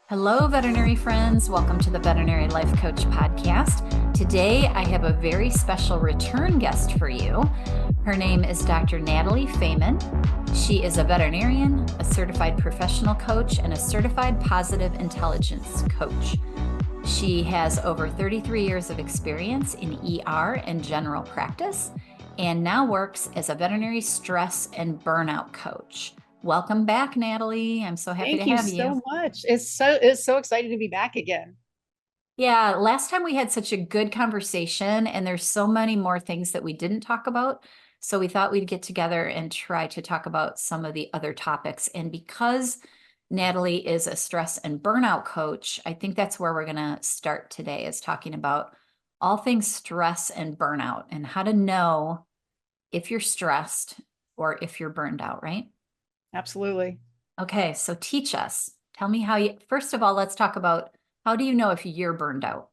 Hello, veterinary friends. Welcome to the Veterinary Life Coach Podcast. Today, I have a very special return guest for you. Her name is Dr. Natalie Fayman. She is a veterinarian, a certified professional coach, and a certified positive intelligence coach. She has over 33 years of experience in ER and general practice, and now works as a veterinary stress and burnout coach. Welcome back, Natalie. I'm so happy to Thank you have so you. much. It's so exciting to be back again. Yeah, last time we had such a good conversation, and there's so many more things that we didn't talk about. So we thought we'd get together and try to talk about some of the other topics. And because Natalie is a stress and burnout coach, I think that's where we're going to start today, is talking about all things stress and burnout and how to know if you're stressed or if you're burned out, right? Absolutely. Okay, so teach us. Tell me how you, first of all, let's talk about how do you know if you're burned out?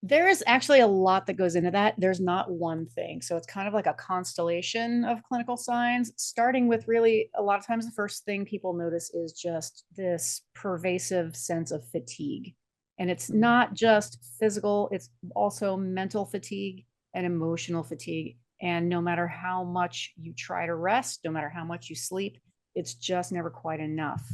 There is actually a lot that goes into that. There's not one thing. So it's kind of like a constellation of clinical signs, starting with really a lot of times the first thing people notice is just this pervasive sense of fatigue. And it's not just physical, it's also mental fatigue and emotional fatigue. And no matter how much you try to rest, no matter how much you sleep, it's just never quite enough.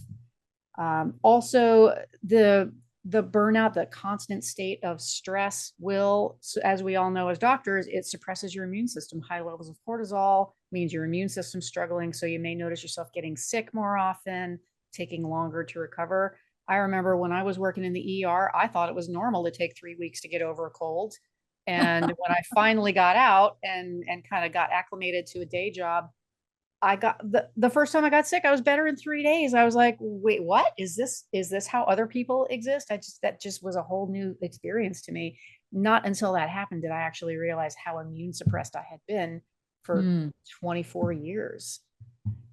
Also, the burnout, the constant state of stress will, as we all know as doctors, it suppresses your immune system. High levels of cortisol means your immune system's struggling. So you may notice yourself getting sick more often, taking longer to recover. I remember when I was working in the ER, I thought it was normal to take 3 weeks to get over a cold. And when I finally got out and kind of got acclimated to a day job, I got the first time I got sick, I was better in 3 days. I was like, wait, what is this how other people exist? That just was a whole new experience to me. Not until that happened did I actually realize how immune suppressed I had been for Hmm. 24 years.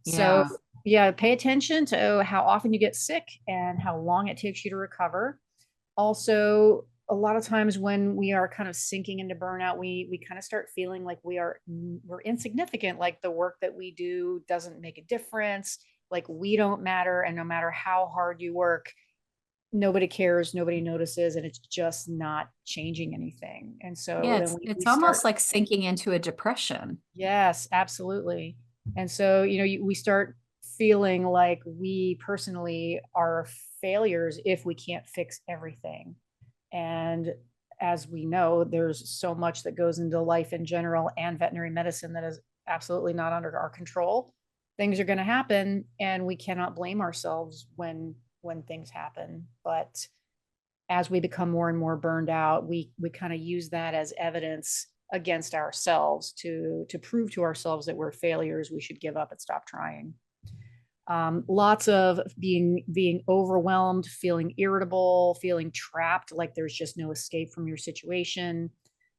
So Yeah. yeah, pay attention to how often you get sick and how long it takes you to recover. Also, a lot of times when we are kind of sinking into burnout, we kind of start feeling like we're insignificant, like the work that we do doesn't make a difference, like we don't matter, and no matter how hard you work, nobody cares, nobody notices, and it's just not changing anything. And so Yeah, then it's we it's start. almost like sinking into a depression. Yes, absolutely. And so, we start feeling like we personally are failures if we can't fix everything. And as we know, there's so much that goes into life in general and veterinary medicine that is absolutely not under our control. Things are going to happen, and we cannot blame ourselves when things happen. But as we become more and more burned out, we kind of use that as evidence against ourselves to prove to ourselves that we're failures. We should give up and stop trying. Lots of being overwhelmed, feeling irritable, feeling trapped, like there's just no escape from your situation.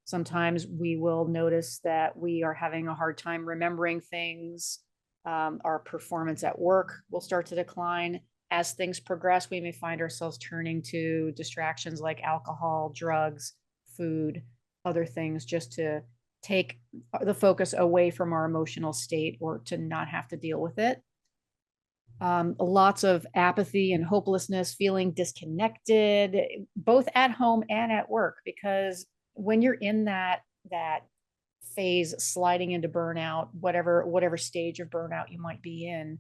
Sometimes we will notice that we are having a hard time remembering things. Our performance at work will start to decline. As things progress, we may find ourselves turning to distractions like alcohol, drugs, food, other things, just to take the focus away from our emotional state or to not have to deal with it. Lots of apathy and hopelessness, feeling disconnected, both at home and at work, because when you're in that phase, sliding into burnout, whatever stage of burnout you might be in,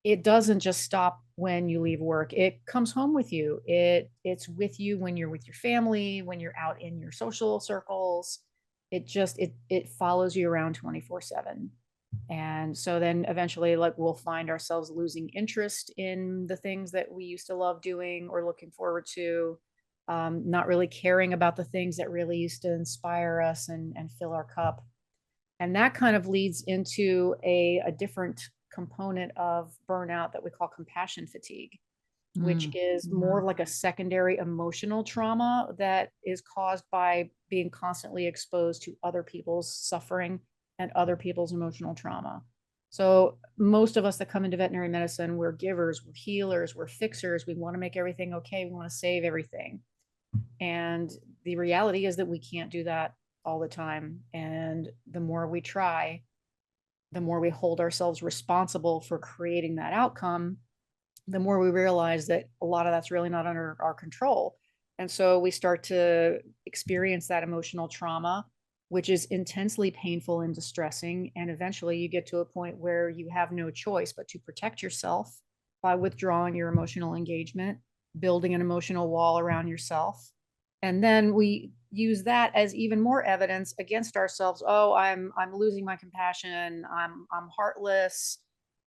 it doesn't just stop when you leave work. It comes home with you. It's with you when you're with your family, when you're out in your social circles. It follows you around 24/7. And so then eventually, like, we'll find ourselves losing interest in the things that we used to love doing or looking forward to, not really caring about the things that really used to inspire us and fill our cup. And that kind of leads into a different component of burnout that we call compassion fatigue, which Mm. is Yeah. more like a secondary emotional trauma that is caused by being constantly exposed to other people's suffering and other people's emotional trauma. So, most of us that come into veterinary medicine, we're givers, we're healers, we're fixers. We want to make everything okay, we want to save everything. And the reality is that we can't do that all the time. And the more we try, the more we hold ourselves responsible for creating that outcome, the more we realize that a lot of that's really not under our control. And so we start to experience that emotional trauma, which is intensely painful and distressing. And eventually you get to a point where you have no choice but to protect yourself by withdrawing your emotional engagement, building an emotional wall around yourself. And then we use that as even more evidence against ourselves. Oh, I'm losing my compassion. I'm heartless.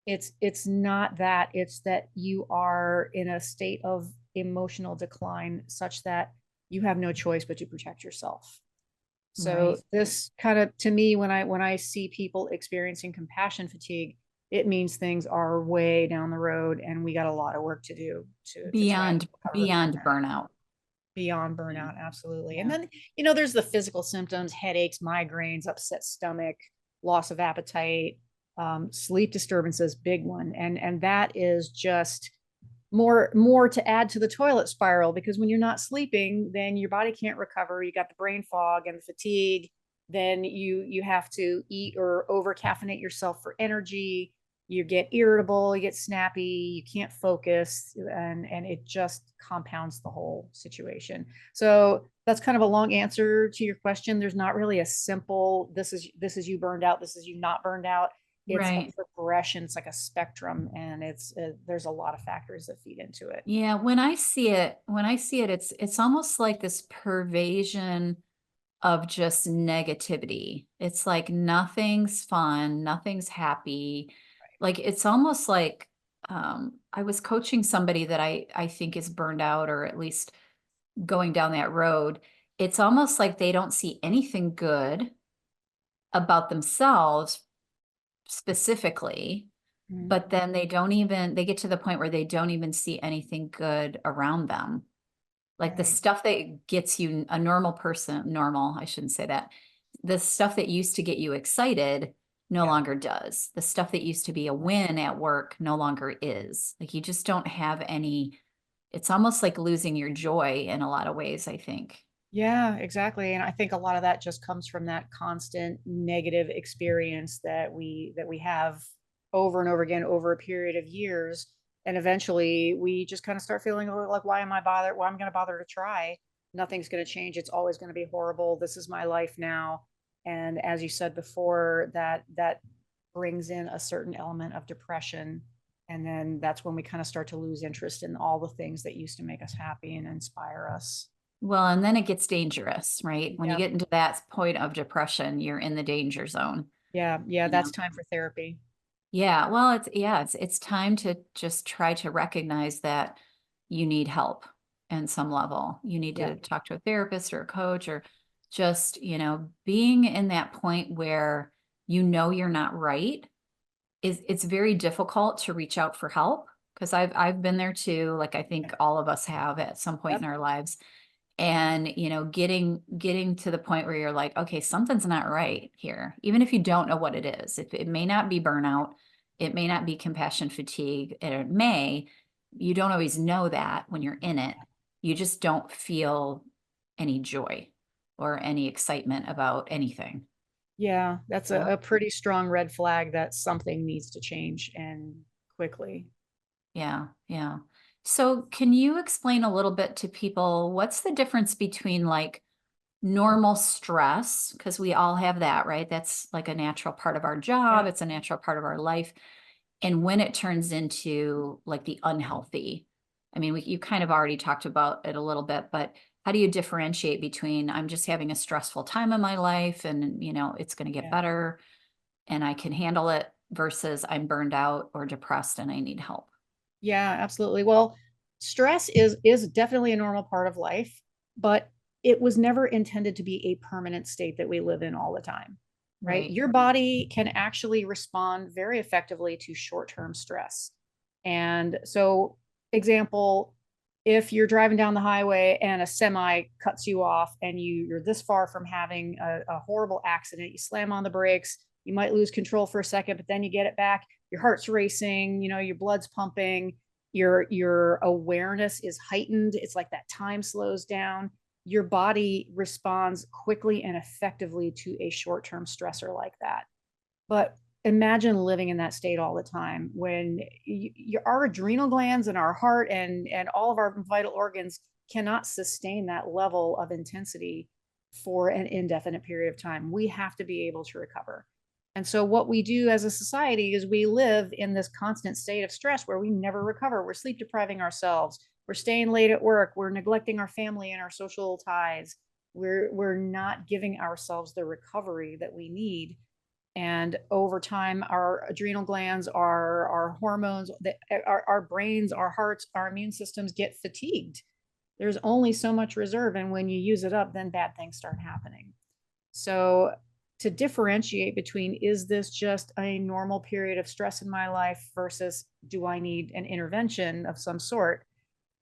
It's not that. It's that you are in a state of emotional decline such that you have no choice but to protect yourself. So Right. this kind of, to me, when I see people experiencing compassion fatigue, it means things are way down the road and we got a lot of work to do to try and recover from Beyond that. burnout. Beyond Yeah. burnout, absolutely. And Yeah. then, there's the physical symptoms: headaches, migraines, upset stomach, loss of appetite, sleep disturbances, big one. And that is just more to add to the toilet spiral, because when you're not sleeping, then your body can't recover. You got the brain fog and the fatigue. Then you have to eat or over caffeinate yourself for energy. You get irritable, you get snappy, you can't focus, and it just compounds the whole situation. So that's kind of a long answer to your question. There's not really a simple, this is you burned out, this is you not burned out. It's a Right. progression. It's like a spectrum, and there's a lot of factors that feed into it. Yeah. When I see it, it's almost like this pervasion of just negativity. It's like nothing's fun, nothing's happy. Like it's almost like I was coaching somebody that I think is burned out, or at least going down that road. It's almost like they don't see anything good about themselves specifically, Mhm. but then they get to the point where they don't even see anything good around them. Like the Right. stuff that gets you a normal person, normal, I shouldn't say that. The stuff that used to get you excited no Yeah. longer does. The stuff that used to be a win at work no longer is. Like you just don't have any, it's almost like losing your joy in a lot of ways, I think. Yeah, exactly. And I think a lot of that just comes from that constant negative experience that we have over and over again over a period of years. And eventually we just kind of start feeling like, why am I bothered? Why am I going to bother to try? Nothing's going to change. It's always going to be horrible. This is my life now. And as you said before, that brings in a certain element of depression. And then that's when we kind of start to lose interest in all the things that used to make us happy and inspire us. Well, and then it gets dangerous, right? When you Yeah. get into that point of depression, you're in the danger zone, Yeah, yeah, you that's know? time for therapy. Yeah, well, it's time to just try to recognize that you need help in some level. You need Yeah, to talk to a therapist or a coach, or just, being in that point where you're not right is it's very difficult to reach out for help, because I've been there too, like I yeah, think all of us have at some point yep, in our lives. And getting to the point where you're like, okay, something's not right here, even if you don't know what it is. If it may not be burnout, it may not be compassion fatigue, and it may, you don't always know that when you're in it. You just don't feel any joy or any excitement about anything. yeah, that's a, Yeah. a pretty strong red flag that something needs to change, and quickly. Yeah, yeah. So can you explain a little bit to people what's the difference between like normal stress, because we all have that, right? That's like a natural part of our job, Yeah, it's a natural part of our life. And when it turns into like the unhealthy, I mean, you kind of already talked about it a little bit, but how do you differentiate between I'm just having a stressful time in my life and, it's going to get yeah, better and I can handle it, versus I'm burned out or depressed and I need help? yeah, absolutely. Well, stress is definitely a normal part of life, but it was never intended to be a permanent state that we live in all the time, right? Right. Your body can actually respond very effectively to short-term stress. And so, example, if you're driving down the highway and a semi cuts you off and you're this far from having a horrible accident, you slam on the brakes, you might lose control for a second, but then you get it back. Your heart's racing, your blood's pumping, your awareness is heightened. It's like that time slows down. Your body responds quickly and effectively to a short-term stressor like that. But imagine living in that state all the time when our adrenal glands and our heart and all of our vital organs cannot sustain that level of intensity for an indefinite period of time. We have to be able to recover. And so what we do as a society is we live in this constant state of stress where we never recover. We're sleep depriving ourselves. We're staying late at work. We're neglecting our family and our social ties. We're not giving ourselves the recovery that we need. And over time, our adrenal glands, our hormones, our brains, our hearts, our immune systems get fatigued. There's only so much reserve. And when you use it up, then bad things start happening. So to differentiate between, is this just a normal period of stress in my life versus do I need an intervention of some sort,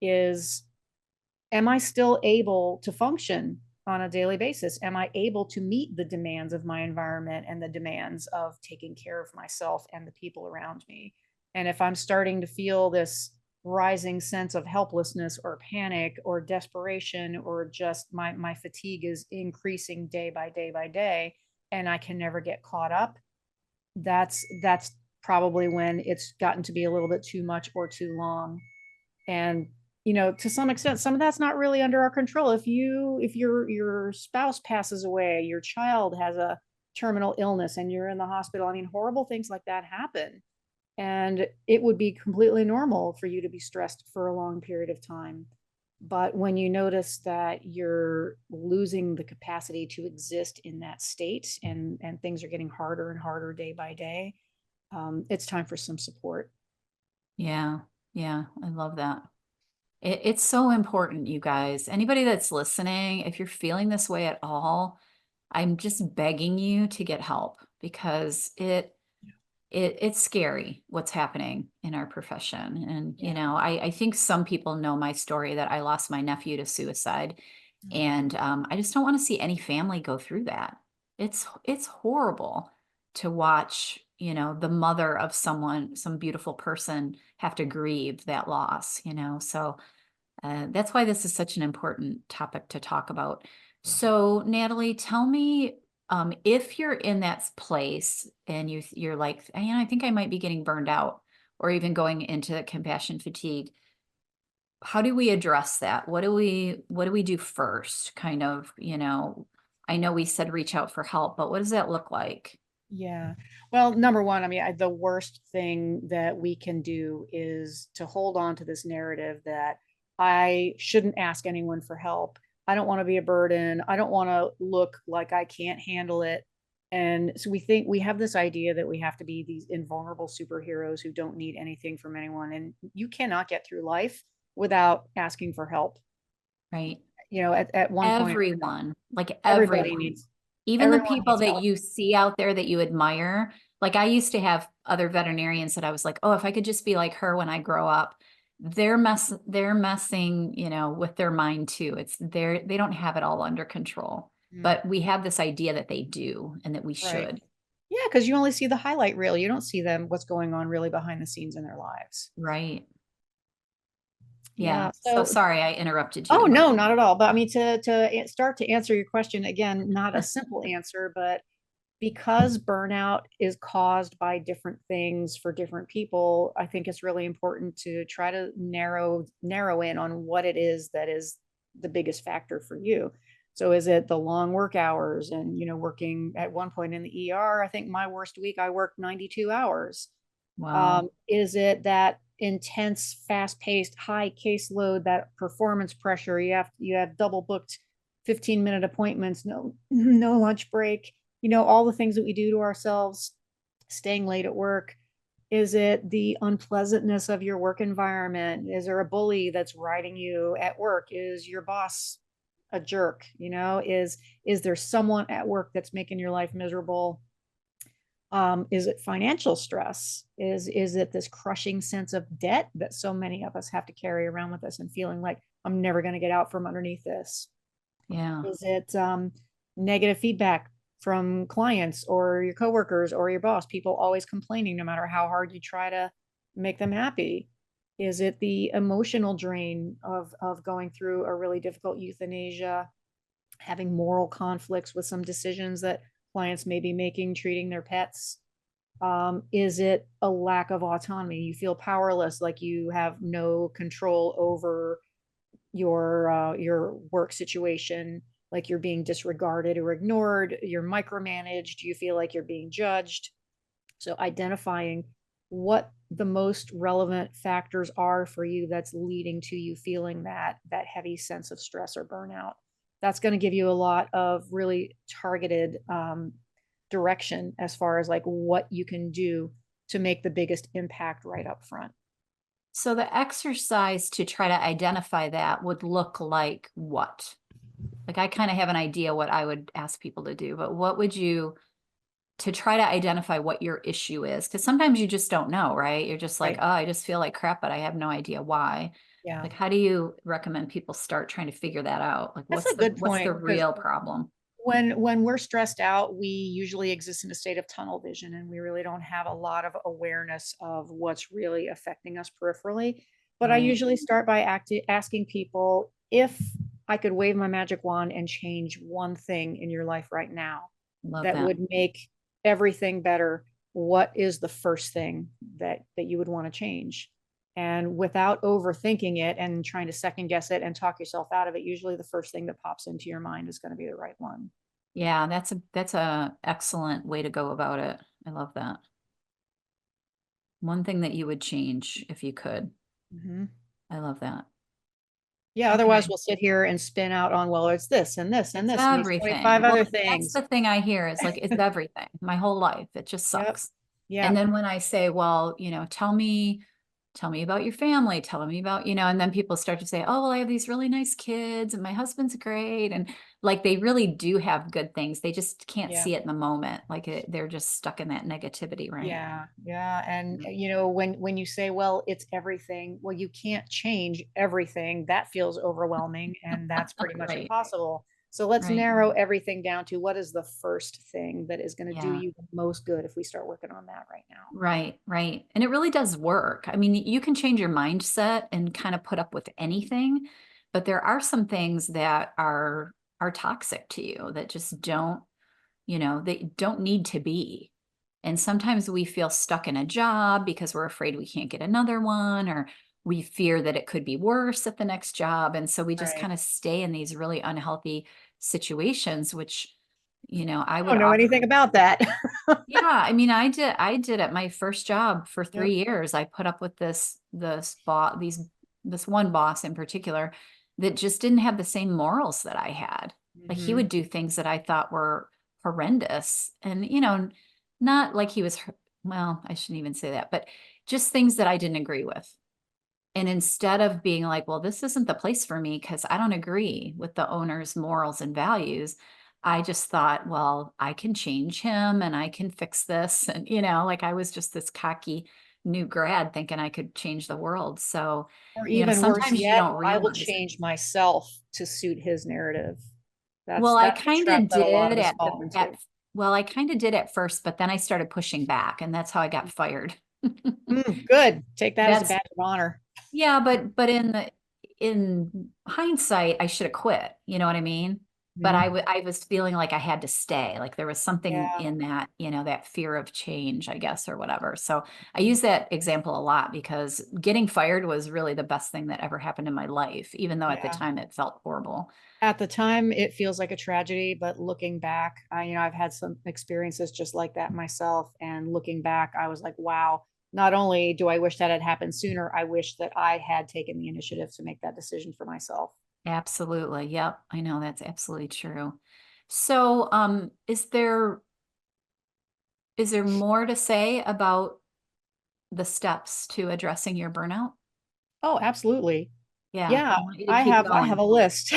is, am I still able to function on a daily basis? Am I able to meet the demands of my environment and the demands of taking care of myself and the people around me? And if I'm starting to feel this rising sense of helplessness or panic or desperation, or just my fatigue is increasing day by day by day, and I can never get caught up, that's probably when it's gotten to be a little bit too much or too long. And to some extent, some of that's not really under our control. If your spouse passes away, your child has a terminal illness and you're in the hospital, I mean, horrible things like that happen. And it would be completely normal for you to be stressed for a long period of time. But when you notice that you're losing the capacity to exist in that state, and things are getting harder and harder day by day, it's time for some support. Yeah. Yeah. I love that. It's so important, you guys. Anybody that's listening, if you're feeling this way at all, I'm just begging you to get help, because it's scary what's happening in our profession. And, Yeah. I think some people know my story, that I lost my nephew to suicide. And I just don't want to see any family go through that. It's horrible to watch, the mother of someone, some beautiful person, have to grieve that loss, So that's why this is such an important topic to talk about. So, Natalie, tell me, if you're in that place and you're like, I think I might be getting burned out, or even going into compassion fatigue. How do we address that? What do we do first? Kind of, I know we said reach out for help, but what does that look like? Yeah. Well, number one, I mean, the worst thing that we can do is to hold on to this narrative that I shouldn't ask anyone for help. I don't want to be a burden. I don't want to look like I can't handle it. And so we think we have this idea that we have to be these invulnerable superheroes who don't need anything from anyone. And you cannot get through life without asking for help. Right. At one point, Everyone, like everybody everyone, needs even the everyone people needs that help. you see out there that you admire. Like, I used to have other veterinarians that I was like, oh, if I could just be like her when I grow up. They're messing, with their mind too. They don't have it all under control. Mm, But we have this idea that they do, and that we right. should. Yeah, because you only see the highlight reel. You don't see them what's going on really behind the scenes in their lives. Right. Yeah. Yeah. So So, sorry I interrupted oh you. no, not at all. But I mean, to start to answer your question again, not a simple answer, but because burnout is caused by different things for different people, I think it's really important to try to narrow in on what it is that is the biggest factor for you. So is it the long work hours and working at one point in the ER? I think my worst week I worked 92 hours. Wow. Is it that intense, fast-paced, high caseload, that performance pressure? You have double booked 15-minute appointments, no lunch break, all the things that we do to ourselves, staying late at work. Is it the unpleasantness of your work environment? Is there a bully that's riding you at work? Is your boss a jerk? Is there someone at work that's making your life miserable? Is it financial stress? Is it this crushing sense of debt that so many of us have to carry around with us and feeling like I'm never going to get out from underneath this? Yeah. Is it negative feedback from clients or your coworkers or your boss? People always complaining no matter how hard you try to make them happy. Is it the emotional drain of going through a really difficult euthanasia, having moral conflicts with some decisions that clients may be making, treating their pets? Is it a lack of autonomy? You feel powerless, like you have no control over your work situation, like you're being disregarded or ignored, you're micromanaged, you feel like you're being judged. So identifying what the most relevant factors are for you that's leading to you feeling that heavy sense of stress or burnout. That's going to give you a lot of really targeted direction as far as like what you can do to make the biggest impact right up front. So the exercise to try to identify that would look like what? Like I kind of have an idea what I would ask people to do, but what would you to try to identify what your issue is? Because sometimes you just don't know, right? You're just like, Right. oh, I just feel like crap, but I have no idea why. Yeah. Like, how do you recommend people start trying to figure that out? Like, That's what's a the good what's the point because real problem? when we're stressed out, we usually exist in a state of tunnel vision and we really don't have a lot of awareness of what's really affecting us peripherally. But I Right. usually start by asking people if I could wave my magic wand and change one thing in your life right now Love that that. would make everything better. What is the first thing that you would want to change? And without overthinking it and trying to second guess it and talk yourself out of it, usually the first thing that pops into your mind is going to be the right one. Yeah, that's a excellent way to go about it. I love that. One thing that you would change if you could. Mhm. I love that. Yeah, otherwise Okay. we'll sit here and spin out on, well, it's this and this and It's this and these everything. 25 Well, other that's things. the thing I hear is like, it's everything. My whole life. It just Yep. sucks. And Yep. then when I say, well, tell me about your family, tell me about, and then people start to say, oh, well, I have these really nice kids and my husband's great. And like they really do have good things. They just can't Yeah. see it in the moment. Like they're just stuck in that negativity, right? Yeah. Yeah. And you know, when you say, well, it's everything, well, you can't change everything. That feels overwhelming and that's pretty much Right. impossible. So let's Right. narrow everything down to what is the first thing that is going to do Yeah. you the most good if we start working on that right now. Right, right. And it really does work. I mean, you can change your mindset and kind of put up with anything, but there are some things that are toxic to you that just don't, they don't need to be. And sometimes we feel stuck in a job because we're afraid we can't get another one, or we fear that it could be worse at the next job. And so we just Right. kind of stay in these really unhealthy situations, which, I I would don't know offer. anything about that. Yeah, I mean, I did at my first job for Yep. 3 years. I put up with this one boss in particular that just didn't have the same morals that I had. Like he Hmm. would do things that I thought were horrendous. And, not like he was, well, I shouldn't even say that, but just things that I didn't agree with. And instead of being like, well, this isn't the place for me because I don't agree with the owner's morals and values, I just thought, well, I can change him and I can fix this. And, like I was just this cocky new grad thinking I could change the world. So, Or even worse sometimes you yet, don't I will realize it. change myself to suit his narrative. Well, I That's the kind trap of that a lot did of us at the, fall into. at, well, I kind of did at first, but then I started pushing back and that's how I got fired. Good. Take that as a That's badge of honor. Yeah, but in hindsight, I should have quit. You know what I mean? But Mhm. I was feeling like I had to stay. Like there was something Yeah. in that, that fear of change, I guess, or whatever. So I use that example a lot because getting fired was really the best thing that ever happened in my life, even though at the Yeah. time it felt horrible. At the time, it feels like a tragedy, but looking back, I've had some experiences just like that myself. And looking back, I was like, wow, not only do I wish that had happened sooner, I wish that I had taken the initiative to make that decision for myself. Absolutely. Yep. I know that's absolutely true. So, is there more to say about the steps to addressing your burnout? Oh, absolutely. Yeah, Yeah, I want you to keep I have going. a list.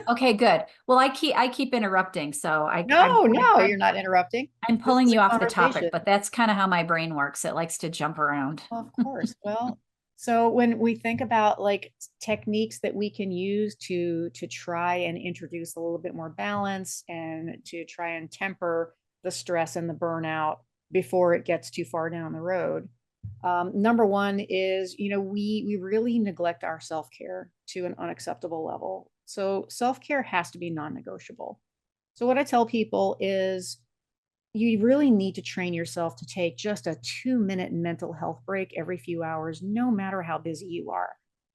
Okay, good. Well, I keep interrupting, so No, no, you're not interrupting. I'm This pulling is a you off the topic, conversation. but that's kind of how my brain works. It likes to jump around. Of course. Well, so when we think about like techniques that we can use to try and introduce a little bit more balance and to try and temper the stress and the burnout before it gets too far down the road. Number one is, we really neglect our self-care to an unacceptable level. So self-care has to be non-negotiable. So what I tell people is you really need to train yourself to take just a 2-minute mental health break every few hours, no matter how busy you are.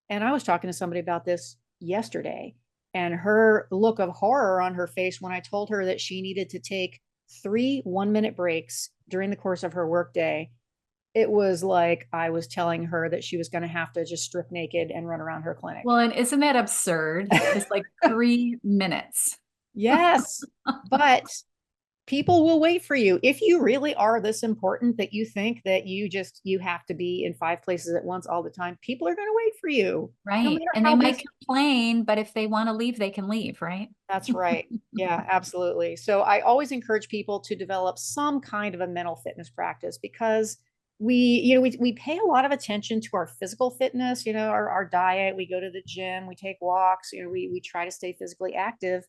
And I was talking to somebody about this yesterday, and her look of horror on her face when I told her that she needed to take 3 1-minute breaks during the course of her workday. It was like I was telling her that she was going to have to just strip naked and run around her clinic. Well, and isn't that absurd? It's like 3 minutes. Yes, but people will wait for you. If you really are this important that you think that you have to be in 5 places at once all the time, people are going to wait for you, no Right. matter And they how might busy. complain, but if they want to leave, they can leave, right? That's right. Yeah, absolutely. So I always encourage people to develop some kind of a mental fitness practice, because we pay a lot of attention to our physical fitness, our diet. We go to the gym, we take walks, we try to stay physically active,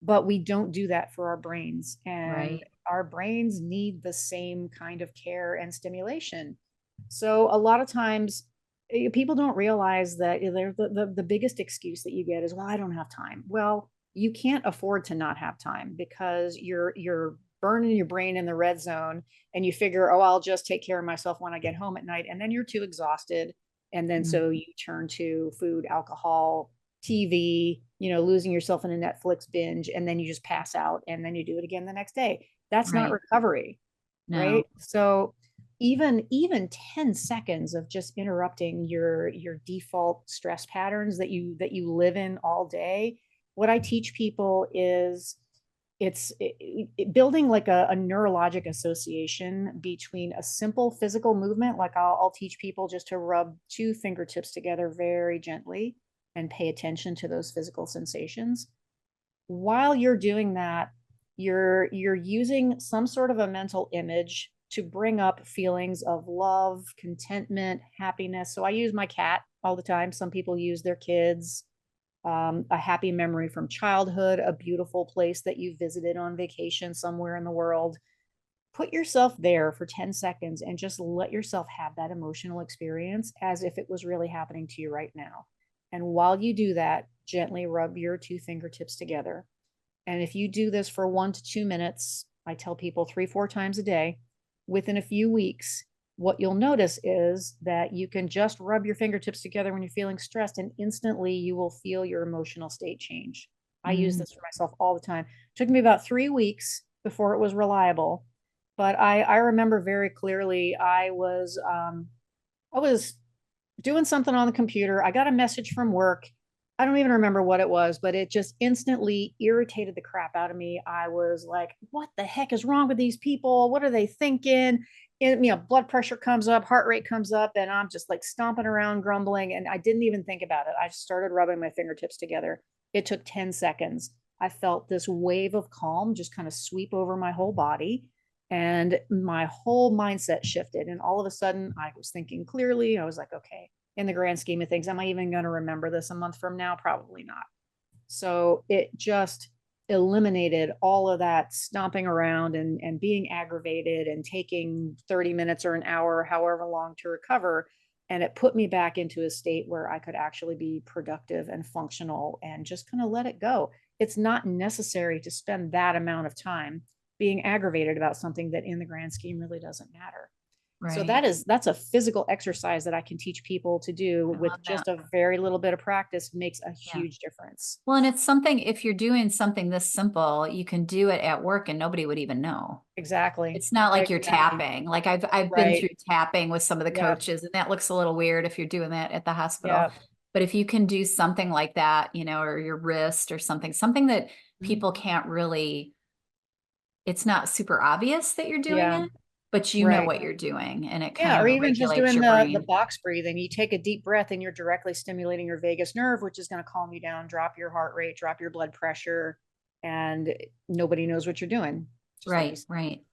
but we don't do that for our brains. And Right. our brains need the same kind of care and stimulation. So a lot of times people don't realize that the biggest excuse that you get is, well, I don't have time. Well, you can't afford to not have time, because you're burning your brain in the red zone, and you figure, oh, I'll just take care of myself when I get home at night, and then you're too exhausted, and then Mm. so you turn to food, alcohol, TV, losing yourself in a Netflix binge, and then you just pass out, and then you do it again the next day. That's not Right. recovery, No. right? So even 10 seconds of just interrupting your default stress patterns that you live in all day. What I teach people is building like a neurologic association between a simple physical movement. Like I'll teach people just to rub two fingertips together very gently and pay attention to those physical sensations. While you're doing that, you're using some sort of a mental image to bring up feelings of love, contentment, happiness. So I use my cat all the time. Some people use their kids, a happy memory from childhood, a beautiful place that you visited on vacation somewhere in the world. Put yourself there for 10 seconds and just let yourself have that emotional experience as if it was really happening to you right now. And while you do that, gently rub your two fingertips together. And if you do this for 1 to 2 minutes, I tell people 3 4 times a day, within a few weeks, what you'll notice is that you can just rub your fingertips together when you're feeling stressed, and instantly you will feel your emotional state change. I use Mm. this for myself all the time. It took me about 3 weeks before it was reliable, but I remember very clearly I was doing something on the computer. I got a message from work. I don't even remember what it was, but it just instantly irritated the crap out of me. I was like, what the heck is wrong with these people? What are they thinking? And, blood pressure comes up, heart rate comes up, and I'm just like stomping around, grumbling. And I didn't even think about it. I just started rubbing my fingertips together. It took 10 seconds. I felt this wave of calm just kind of sweep over my whole body. And my whole mindset shifted. And all of a sudden, I was thinking clearly. I was like, okay, in the grand scheme of things, am I even going to remember this a month from now? Probably not. So it just eliminated all of that stomping around and being aggravated and taking 30 minutes or an hour, however long to recover. And it put me back into a state where I could actually be productive and functional and just kind of let it go. It's not necessary to spend that amount of time being aggravated about something that in the grand scheme really doesn't matter. So Right. that's a physical exercise that I can teach people to do I with love that. just a very little bit of practice. Makes a Yeah. huge difference. Well, and it's something, if you're doing something this simple, you can do it at work and nobody would even know. Exactly. It's not like you're Exactly. tapping. Like I've been Right. through tapping with some of the Yeah. coaches, and that looks a little weird if you're doing that at the hospital. Yeah. But if you can do something like that, or your wrist or something that Mhm. people can't really, it's not super obvious that you're doing Yeah. it, but you know Right. what you're doing and it kind Yeah. of Or even just regulates doing your the brain. box breathing. You take a deep breath and you're directly stimulating your vagus nerve, which is going to calm you down, drop your heart rate, drop your blood pressure, and nobody knows what you're doing. Just like you Right, said. right.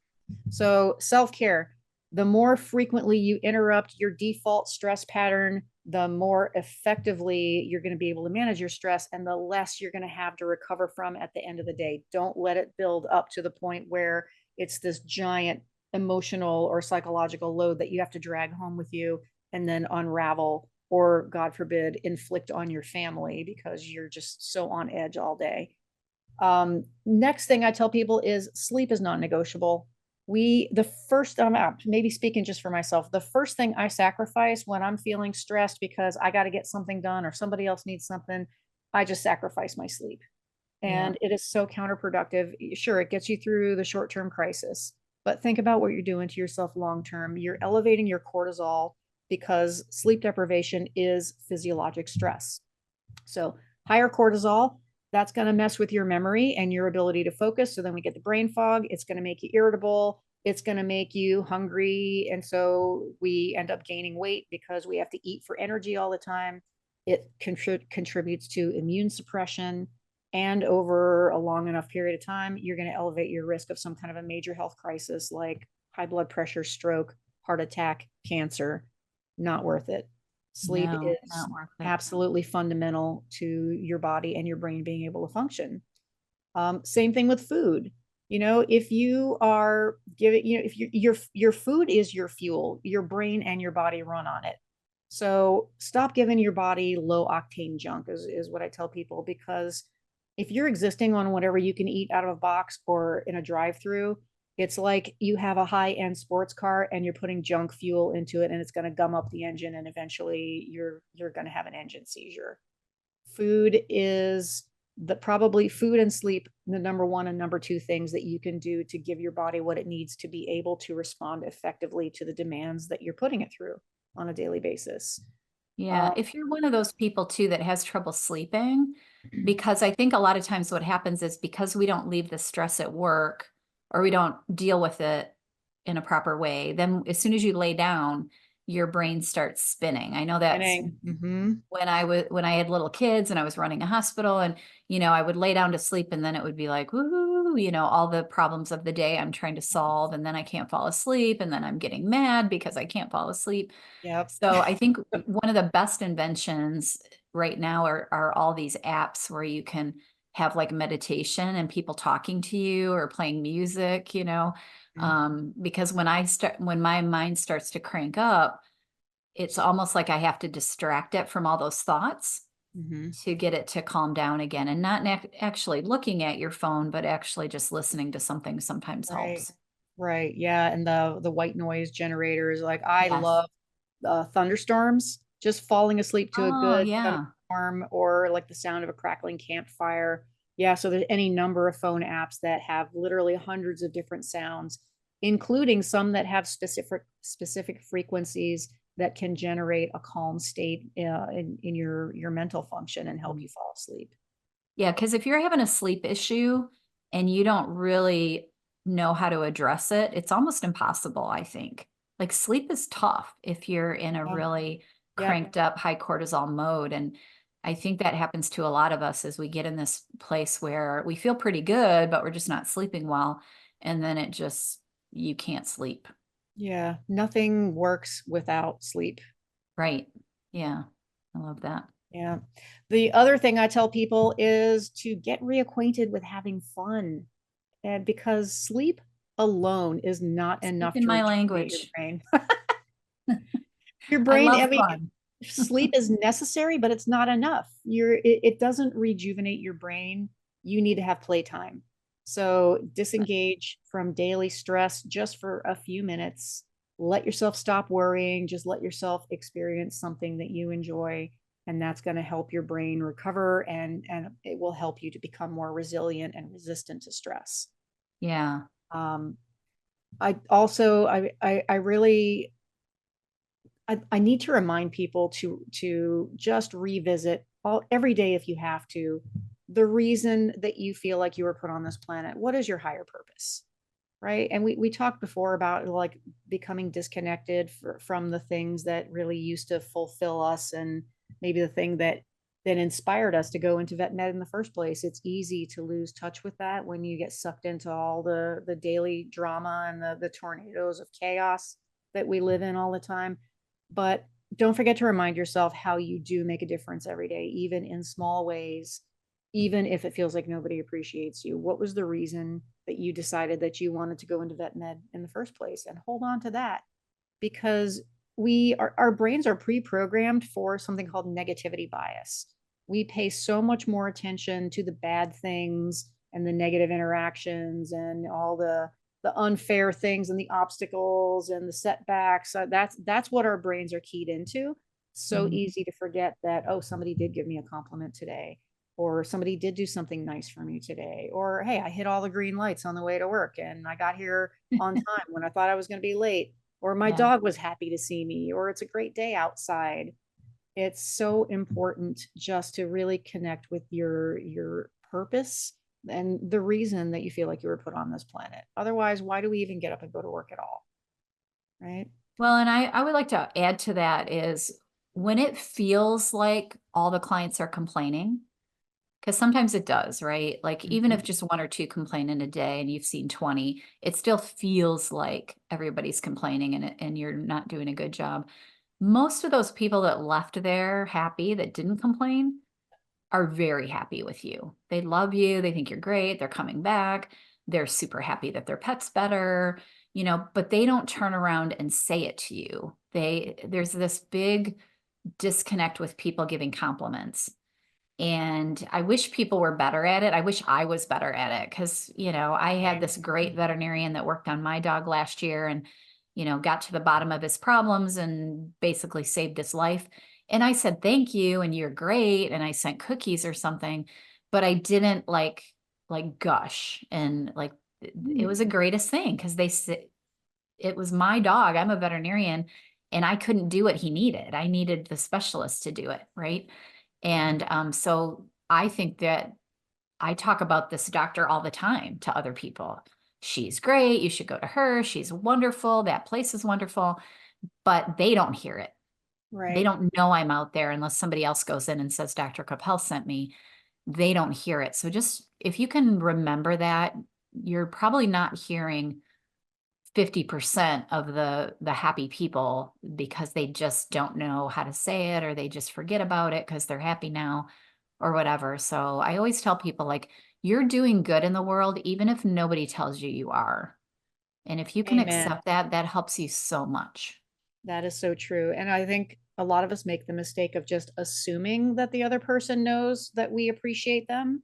So, self care, the more frequently you interrupt your default stress pattern, the more effectively you're going to be able to manage your stress and the less you're going to have to recover from at the end of the day. Don't let it build up to the point where it's this giant emotional or psychological load that you have to drag home with you and then unravel, or, God forbid, inflict on your family because you're just so on edge all day. Next thing I tell people is sleep is non negotiable. the first, maybe speaking just for myself, the first thing I sacrifice when I'm feeling stressed because I got to get something done or somebody else needs something, I just sacrifice my sleep. Yeah. And it is so counterproductive. Sure, it gets you through the short-term crisis, but think about what you're doing to yourself long-term. You're elevating your cortisol because sleep deprivation is physiologic stress. So higher cortisol, that's going to mess with your memory and your ability to focus. So then we get the brain fog. It's going to make you irritable. It's going to make you hungry. And so we end up gaining weight because we have to eat for energy all the time. It contributes to immune suppression. And over a long enough period of time, you're going to elevate your risk of some kind of a major health crisis like high blood pressure, stroke, heart attack, cancer. Not worth it. Sleep No, is not worth it. absolutely fundamental to your body and your brain being able to function. Same thing with food. If you are giving, if your food is your fuel, your brain and your body run on it. So stop giving your body low octane junk is what I tell people, because if you're existing on whatever you can eat out of a box or in a drive-through, it's like you have a high-end sports car and you're putting junk fuel into it, and it's going to gum up the engine, and eventually you're going to have an engine seizure. Food is probably food and sleep, the number one and number two things that you can do to give your body what it needs to be able to respond effectively to the demands that you're putting it through on a daily basis. Yeah, Um, if you're one of those people too that has trouble sleeping, because I think a lot of times what happens is because we don't leave the stress at work or we don't deal with it in a proper way, then as soon as you lay down, your brain starts spinning. I know that's mm-hmm. when I had little kids and I was running a hospital and I would lay down to sleep and then it would be like woo, all the problems of the day I'm trying to solve and then I can't fall asleep and then I'm getting mad because I can't fall asleep. Yep. So I think one of the best inventions right now are all these apps where you can have like meditation and people talking to you or playing music, because when my mind starts to crank up, it's almost like I have to distract it from all those thoughts Mm-hmm. to get it to calm down again and not actually looking at your phone, but actually just listening to something sometimes Right. helps. Right. Yeah. And the white noise generators, like I Yes. love thunderstorms, just falling asleep to a Oh, good yeah. thunderstorm or like the sound of a crackling campfire. Yeah. So there's any number of phone apps that have literally hundreds of different sounds, including some that have specific frequencies that can generate a calm state in your mental function and help you fall asleep. Yeah, because if you're having a sleep issue and you don't really know how to address it, it's almost impossible, I think. Like sleep is tough if you're in a Yeah. really Yep. cranked up high cortisol mode. And I think that happens to a lot of us as we get in this place where we feel pretty good, but we're just not sleeping well. And then you can't sleep. Yeah. Nothing works without sleep. Right. Yeah. I love that. Yeah. The other thing I tell people is to get reacquainted with having fun. And because sleep alone is not enough Speaking to my rejuvenate your language. brain. Your I brain, love I mean, fun. sleep is necessary, but it's not enough. It doesn't rejuvenate your brain. You need to have playtime. So disengage from daily stress just for a few minutes. Let yourself stop worrying. Just let yourself experience something that you enjoy. And that's going to help your brain recover and it will help you to become more resilient and resistant to stress. Yeah. Um, I also I really I need to remind people to just revisit every day if you have to the reason that you feel like you were put on this planet. What is your higher purpose? Right. And we talked before about like becoming disconnected from the things that really used to fulfill us and maybe the thing that inspired us to go into vet med in the first place. It's easy to lose touch with that when you get sucked into all the daily drama and the tornadoes of chaos that we live in all the time. But don't forget to remind yourself how you do make a difference every day, even in small ways, even if it feels like nobody appreciates you. What was the reason that you decided that you wanted to go into vet med in the first place? And hold on to that, because our brains are pre-programmed for something called negativity bias. We pay so much more attention to the bad things and the negative interactions and all the unfair things and the obstacles and the setbacks. That's what our brains are keyed into. So Mhm. easy to forget that, oh, somebody did give me a compliment today, or somebody did do something nice for me today, or hey, I hit all the green lights on the way to work and I got here on time when I thought I was going to be late, or my Yeah. dog was happy to see me, or it's a great day outside. It's so important just to really connect with your purpose and the reason that you feel like you were put on this planet. Otherwise, why do we even get up and go to work at all? Right? Well, and I would like to add to that is when it feels like all the clients are complaining, because sometimes it does, right? Like even if Mhm. just one or two complain in a day and you've seen 20, it still feels like everybody's complaining and you're not doing a good job. Most of those people that left there happy that didn't complain are very happy with you. They love you. They think you're great. They're coming back. They're super happy that their pet's better, but they don't turn around and say it to you. There's this big disconnect with people giving compliments. And I wish people were better at it. I wish I was better at it because, I had Same. this great veterinarian that worked on my dog last year and, got to the bottom of his problems and basically saved his life. And I said, thank you. And you're great. And I sent cookies or something, but I didn't like gush and like, it was the greatest thing because they said it was my dog. I'm a veterinarian and I couldn't do what he needed. I needed the specialist to do it. Right. And so I think that I talk about this doctor all the time to other people. She's great. You should go to her. She's wonderful. That place is wonderful, but they don't hear it. They Right. don't know I'm out there unless somebody else goes in and says, Dr. Capel sent me. They don't hear it. So just if you can remember that, you're probably not hearing 50% of the happy people because they just don't know how to say it or they just forget about it because they're happy now or whatever. So I always tell people like you're doing good in the world even if nobody tells you you are. And if you can Amen. accept that, that helps you so much. That is so true. And I think a lot of us make the mistake of just assuming that the other person knows that we appreciate them.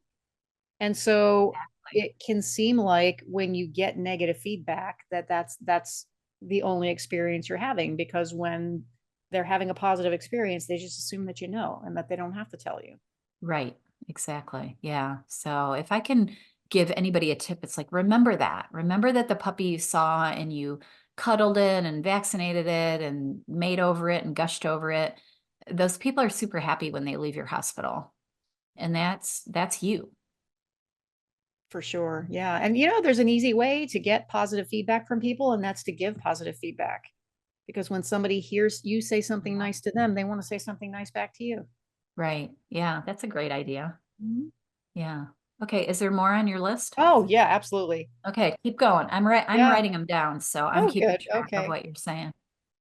And so Exactly. it can seem like when you get negative feedback that that's the only experience you're having, because when they're having a positive experience, they just assume that you know and that they don't have to tell you. Right. Exactly. Yeah. So if I can give anybody a tip, it's like, remember that. Remember that the puppy you saw and you cuddled it and vaccinated it and made over it and gushed over it. Those people are super happy when they leave your hospital. And that's you. For sure. Yeah. And there's an easy way to get positive feedback from people, and that's to give positive feedback. Because when somebody hears you say something nice to them, they want to say something nice back to you. Right. Yeah, that's a great idea. Mhm. Yeah. Okay, is there more on your list? Oh, yeah, absolutely. Okay, keep going. I'm Yeah. writing them down, so I'm Oh, keeping good. track of Okay. what you're saying.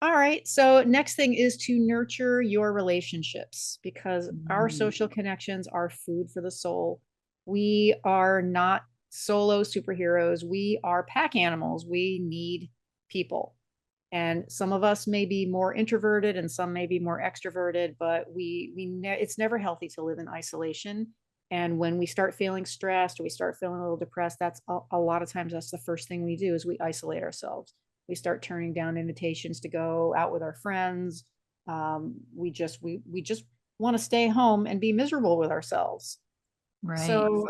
All right. So, next thing is to nurture your relationships, because our Mm, social connections are food for the soul. We are not solo superheroes. We are pack animals. We need people. And some of us may be more introverted and some may be more extroverted, but it's never healthy to live in isolation. And when we start feeling stressed or we start feeling a little depressed, that's a lot of times that's the first thing we do is we isolate ourselves. We start turning down invitations to go out with our friends. We just want to stay home and be miserable with ourselves. right. So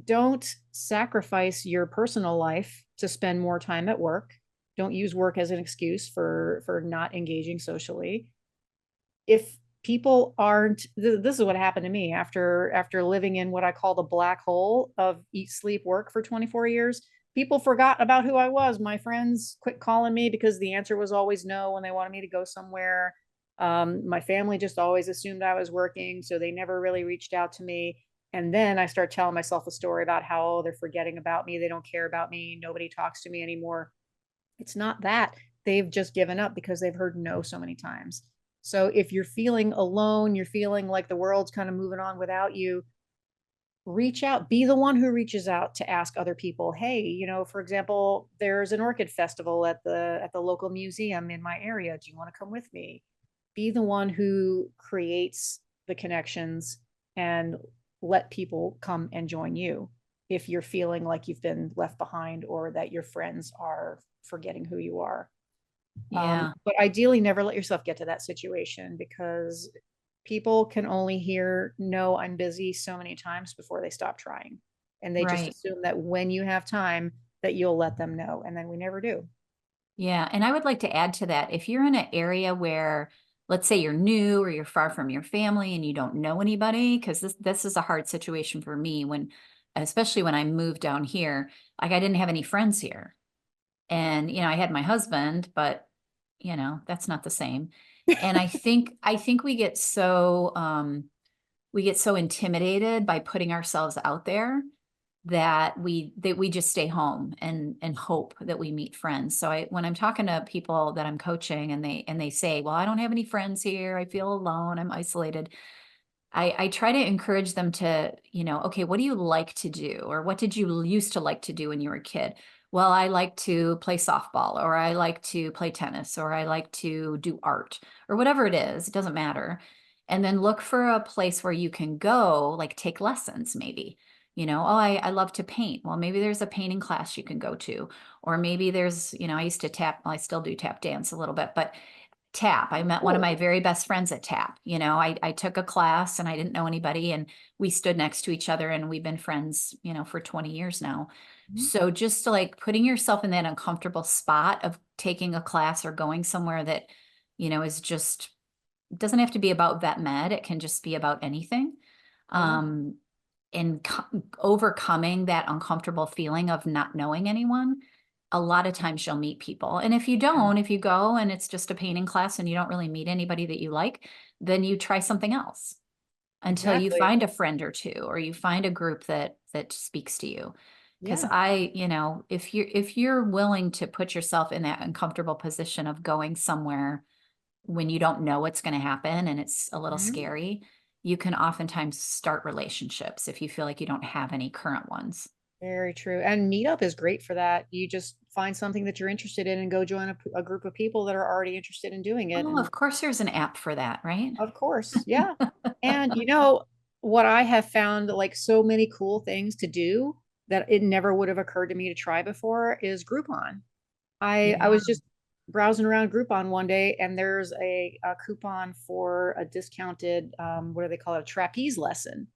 don't sacrifice your personal life to spend more time at work. Don't use work as an excuse for not engaging socially. If people aren't, this is what happened to me after living in what I call the black hole of eat, sleep, work for 24 years. People forgot about who I was. My friends quit calling me because the answer was always no when they wanted me to go somewhere. My family just always assumed I was working, so they never really reached out to me. And then I start telling myself a story about how they're forgetting about me. They don't care about me. Nobody talks to me anymore. It's not that. They've just given up because they've heard no so many times. So if you're feeling alone, you're feeling like the world's kind of moving on without you, reach out, be the one who reaches out to ask other people, hey, for example, there's an orchid festival at the local museum in my area. Do you want to come with me? Be the one who creates the connections and let people come and join you. if you're feeling like you've been left behind or that your friends are forgetting who you are. Yeah. But ideally, never let yourself get to that situation, because people can only hear, no, I'm busy, so many times before they stop trying. And they just Right. assume that when you have time, that you'll let them know. And then we never do. Yeah. And I would like to add to that, if you're in an area where, let's say you're new or you're far from your family and you don't know anybody, because this is a hard situation for me when, especially when I moved down here, like I didn't have any friends here. And, I had my husband, but, that's not the same. And I think we get so intimidated by putting ourselves out there that we just stay home and hope that we meet friends. So when I'm talking to people that I'm coaching and they say, well, I don't have any friends here, I feel alone, I'm isolated. I try to encourage them to, okay, what do you like to do? Or what did you used to like to do when you were a kid? Well, I like to play softball, or I like to play tennis, or I like to do art, or whatever it is. It doesn't matter. And then look for a place where you can go, like take lessons, maybe. Oh, I love to paint. Well, maybe there's a painting class you can go to. Or maybe there's, I used to tap, well, I still do tap dance a little bit, but tap. I met one of Cool. my very best friends at tap. I took a class and I didn't know anybody, and we stood next to each other and we've been friends, for 20 years now. Mhm. So just to like putting yourself in that uncomfortable spot of taking a class or going somewhere that, is just, it doesn't have to be about vet med. It can just be about anything. Yeah. Um, and overcoming that uncomfortable feeling of not knowing anyone, a lot of times you'll meet people. And if you go and it's just a painting class and you don't really meet anybody that you like, then you try something else until you Exactly. find a friend or two, or you find a group that speaks to you. Because Yeah. if you're willing to put yourself in that uncomfortable position of going somewhere when you don't know what's going to happen and it's a little Mhm. scary, you can oftentimes start relationships if you feel like you don't have any current ones. Very true. And Meetup is great for that. You just find something that you're interested in and go join a group of people that are already interested in doing it. Oh, And of course, there's an app for that, right? of course, yeah. And what I have found, like, so many cool things to do that it never would have occurred to me to try before, is Groupon. I Yeah. was just browsing around Groupon one day, and there's a coupon for a discounted, what do they call it? A trapeze lesson,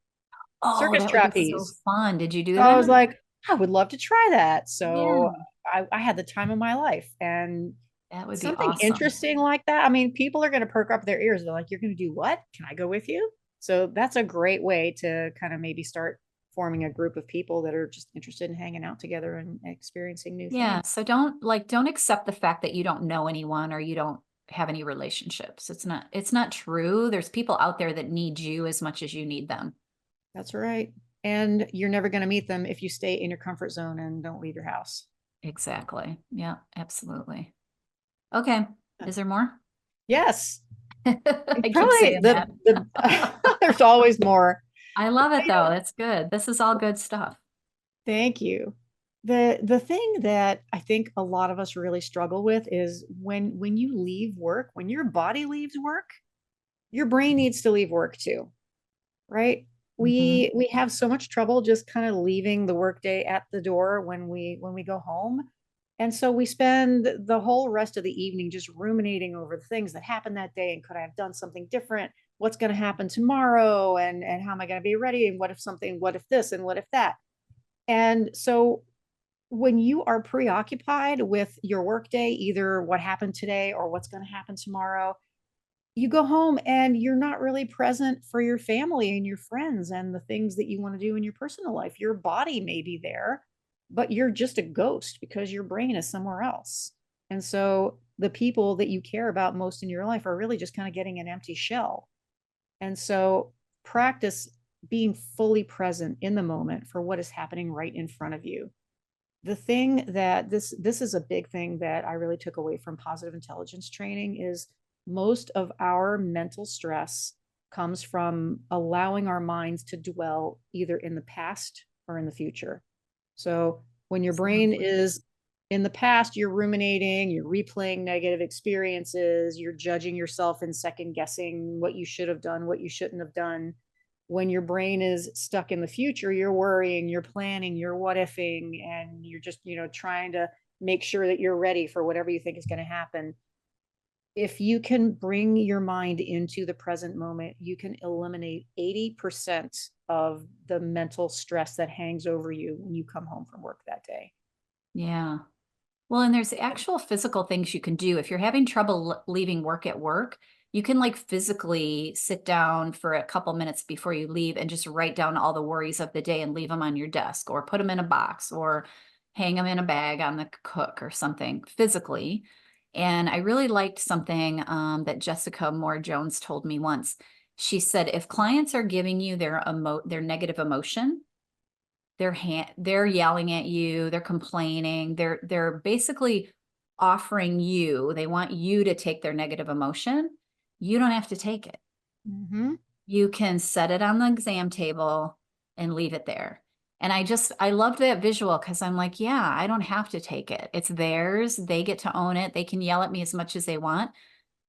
Oh, circus that would be so trapeze. fun. Did you do So I was that? like, I would love to try that. So Yeah, I had the time of my life. And that would be something awesome. interesting like that. I mean, people are going to perk up their ears. They're like, you're going to do what? Can I go with you? So that's a great way to kind of maybe start forming a group of people that are just interested in hanging out together and experiencing new Yeah, things. so don't accept the fact that you don't know anyone or you don't have any relationships. It's not true. There's people out there that need you as much as you need them. That's right. And you're never going to meet them if you stay in your comfort zone and don't leave your house. Exactly. Yeah, absolutely. Okay. Is there more? Yes. And I keep probably saying that. the there's always more. I love it though. That's good. This is all good stuff. Thank you. The thing that I think a lot of us really struggle with is when you leave work, when your body leaves work, your brain needs to leave work too, right? Hmm. We have so much trouble just kind of leaving the workday at the door when we go home. And so we spend the whole rest of the evening just ruminating over the things that happened that day, and could I have done something different? What's going to happen tomorrow? And how am I going to be ready? And what if this and what if that? And so when you are preoccupied with your workday, either what happened today or what's going to happen tomorrow, you go home and you're not really present for your family and your friends and the things that you want to do in your personal life. Your body may be there, but you're just a ghost because your brain is somewhere else. And so the people that you care about most in your life are really just kind of getting an empty shell. And so practice being fully present in the moment for what is happening right in front of you. The thing that this is a big thing that I really took away from positive intelligence training is most of our mental stress comes from allowing our minds to dwell either in the past or in the future. So when your brain Absolutely. is in the past, you're ruminating, you're replaying negative experiences, you're judging yourself and second guessing what you should have done, what you shouldn't have done. When your brain is stuck in the future, you're worrying, you're planning, you're what ifing, and you're just, trying to make sure that you're ready for whatever you think is going to happen. If you can bring your mind into the present moment, you can eliminate 80% of the mental stress that hangs over you when you come home from work that day. Yeah. Well, and there's actual physical things you can do. If you're having trouble leaving work at work, you can like physically sit down for a couple minutes before you leave and just write down all the worries of the day and leave them on your desk or put them in a box or hang them in a bag on the hook or something physically. And I really liked something that Jessica Moore Jones told me once. She said, if clients are giving you their negative emotion, they're yelling at you, they're complaining, they're basically offering you, they want you to take their negative emotion. You don't have to take it. Mm-hmm. You can set it on the exam table and leave it there. And I loved that visual because I'm like, yeah, I don't have to take it. It's theirs. They get to own it. They can yell at me as much as they want,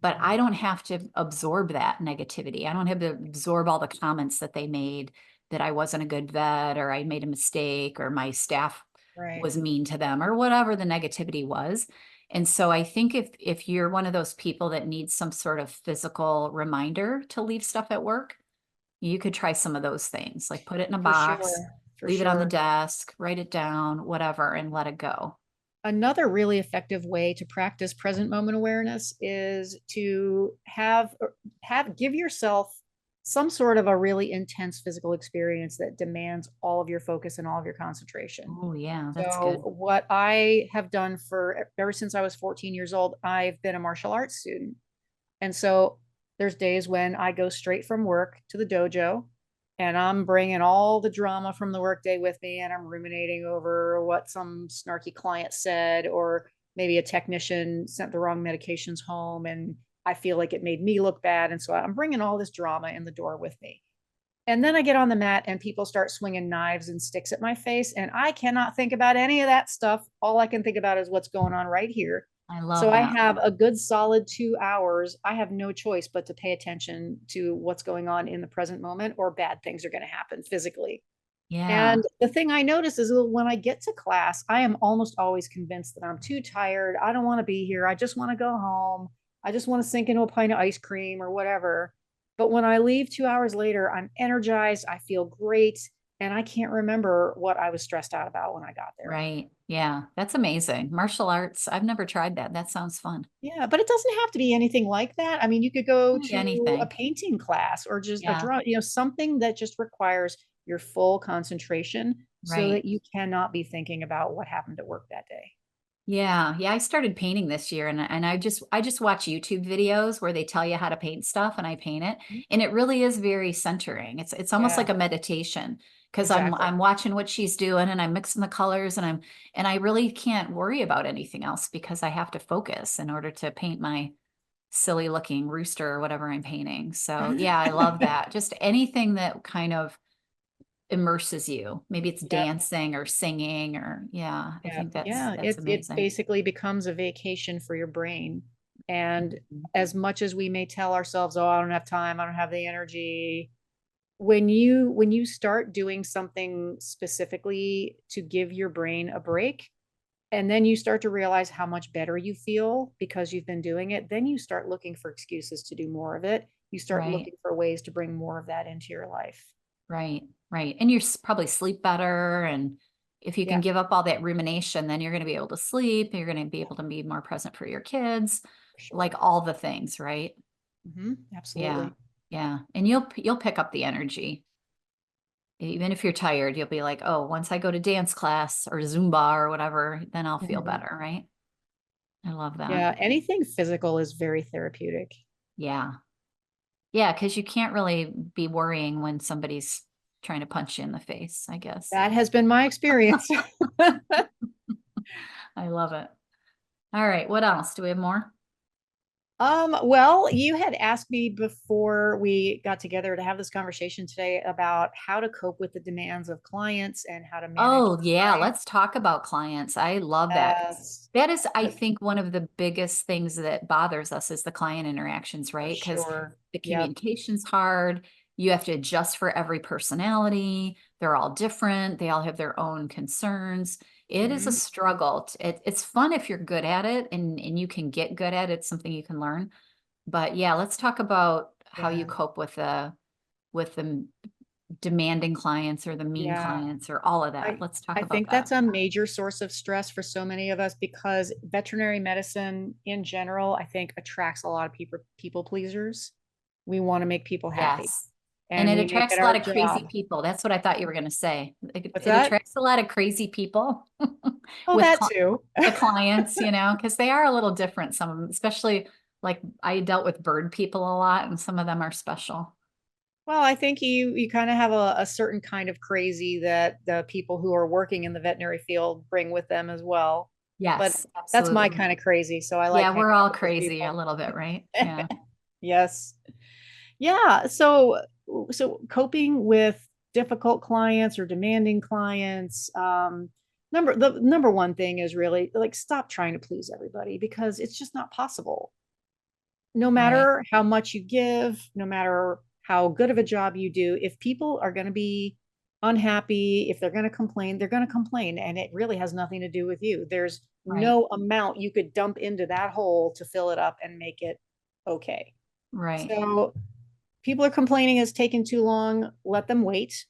but I don't have to absorb that negativity. I don't have to absorb all the comments that they made that I wasn't a good vet or I made a mistake or my staff Right. was mean to them or whatever the negativity was. And so I think if you're one of those people that needs some sort of physical reminder to leave stuff at work, you could try some of those things, like put it in a For box, sure. For leave it on the sure. desk, write it down, whatever, and let it go. Another really effective way to practice present moment awareness is to give yourself some sort of a really intense physical experience that demands all of your focus and all of your concentration. Oh, yeah, that's So good. what I have done for ever since I was 14 years old, I've been a martial arts student. And so there's days when I go straight from work to the dojo and I'm bringing all the drama from the workday with me and I'm ruminating over what some snarky client said, or maybe a technician sent the wrong medications home and I feel like it made me look bad. And so I'm bringing all this drama in the door with me. And then I get on the mat and people start swinging knives and sticks at my face. And I cannot think about any of that stuff. All I can think about is what's going on right here. I So love I that. have a good solid 2 hours. I have no choice but to pay attention to what's going on in the present moment, or bad things are going to happen physically. Yeah, And the thing I notice is when I get to class, I am almost always convinced that I'm too tired. I don't want to be here. I just want to go home. I just want to sink into a pint of ice cream or whatever. But when I leave 2 hours later, I'm energized. I feel great. And I can't remember what I was stressed out about when I got there. right. Yeah, that's amazing. Martial arts, I've never tried that. That sounds fun. Yeah, but it doesn't have to be anything like that. I mean, you could go Really to a anything. painting class or just a Yeah, draw, something that just requires your full concentration so right. that you cannot be thinking about what happened at work that day. Yeah, yeah, I started painting this year and I just watch YouTube videos where they tell you how to paint stuff and I paint it. Mhm. And it really is very centering. It's almost Yeah, like a meditation because exactly. I'm watching what she's doing and I'm mixing the colors and I really can't worry about anything else because I have to focus in order to paint my silly looking rooster or whatever I'm painting. So yeah, I love that. Just anything that kind of immerses you. Maybe it's Yep, dancing or singing or yeah, I yep. think that's Yeah, that's it amazing. basically becomes a vacation for your brain. And Mhm. as much as we may tell ourselves, "Oh, I don't have time, I don't have the energy," when you start doing something specifically to give your brain a break, and then you start to realize how much better you feel because you've been doing it, then you start looking for excuses to do more of it. You start Right, looking for ways to bring more of that into your life. right, right. And you probably sleep better. And if you can Yeah, give up all that rumination, then you're going to be able to sleep. You're going to be able to be more present for your kids, for like sure. all the things, right? Yeah, Absolutely. yeah. And you'll pick up the energy. Even if you're tired, you'll be like, oh, once I go to dance class or Zumba or whatever, then I'll feel Mhm. better, right? I love that. Yeah, anything physical is very therapeutic. Yeah. Yeah, because you can't really be worrying when somebody's trying to punch you in the face, I guess. That has been my experience. I love it. All right, what else? Do we have more? Well, you had asked me before we got together to have this conversation today about how to cope with the demands of clients and how to manage Oh, yeah, time. let's talk about clients. I love that. Yes, That is, I for think, one of the biggest things that bothers us is the client interactions, for right? Because sure. the Yep. communication's hard. You have to adjust for every personality. They're all different. They all have their own concerns. It is a Mhm. struggle. It's fun if you're good at it and you can get good at it. It's something you can learn. But yeah, let's talk about how you Yeah. cope with the demanding clients or the mean Yeah. clients or all of that. I Let's talk I about think that. that's a major source of stress for so many of us because veterinary medicine in general, I think attracts a lot of people pleasers. We want to make people happy Yes. And and it we make attracts it a lot our of crazy job. people. That's what I thought you were going to say. It, What's it that? attracts a lot of crazy people Oh, with that too. the clients, because they are a little different, some of them, especially like I dealt with bird people a lot, and some of them are special. Well, I think you kind of have a certain kind of crazy that the people who are working in the veterinary field bring with them as well. But Yes, that's my absolutely. kind of crazy, so I like Yeah, hanging we're out all with those crazy a people. little bit, right? Yeah. Yes. Yeah. So coping with difficult clients or demanding clients, the number one thing is really like stop trying to please everybody because it's just not possible. No Right. matter how much you give, no matter how good of a job you do, if people are going to be unhappy, if they're going to complain, they're going to complain. And it really has nothing to do with you. There's Right. no amount you could dump into that hole to fill it up and make it okay. Right. So people are complaining it's taking too long, let them wait.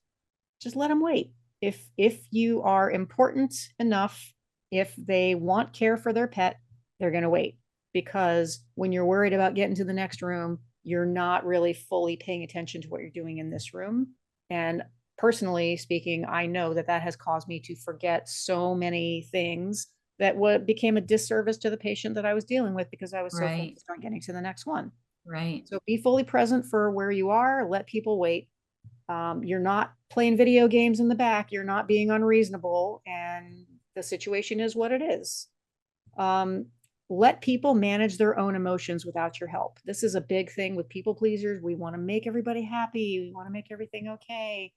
Just let them wait. If you are important enough, if they want care for their pet, they're going to wait because when you're worried about getting to the next room, you're not really fully paying attention to what you're doing in this room. And personally speaking, I know that that has caused me to forget so many things that what became a disservice to the patient that I was dealing with because I was so Right. focused on getting to the next one. Right. So be fully present for where you are, let people wait. You're not playing video games in the back, you're not being unreasonable, and the situation is what it is. Um, let people manage their own emotions without your help. This is a big thing with people pleasers. We want to make everybody happy, we want to make everything okay.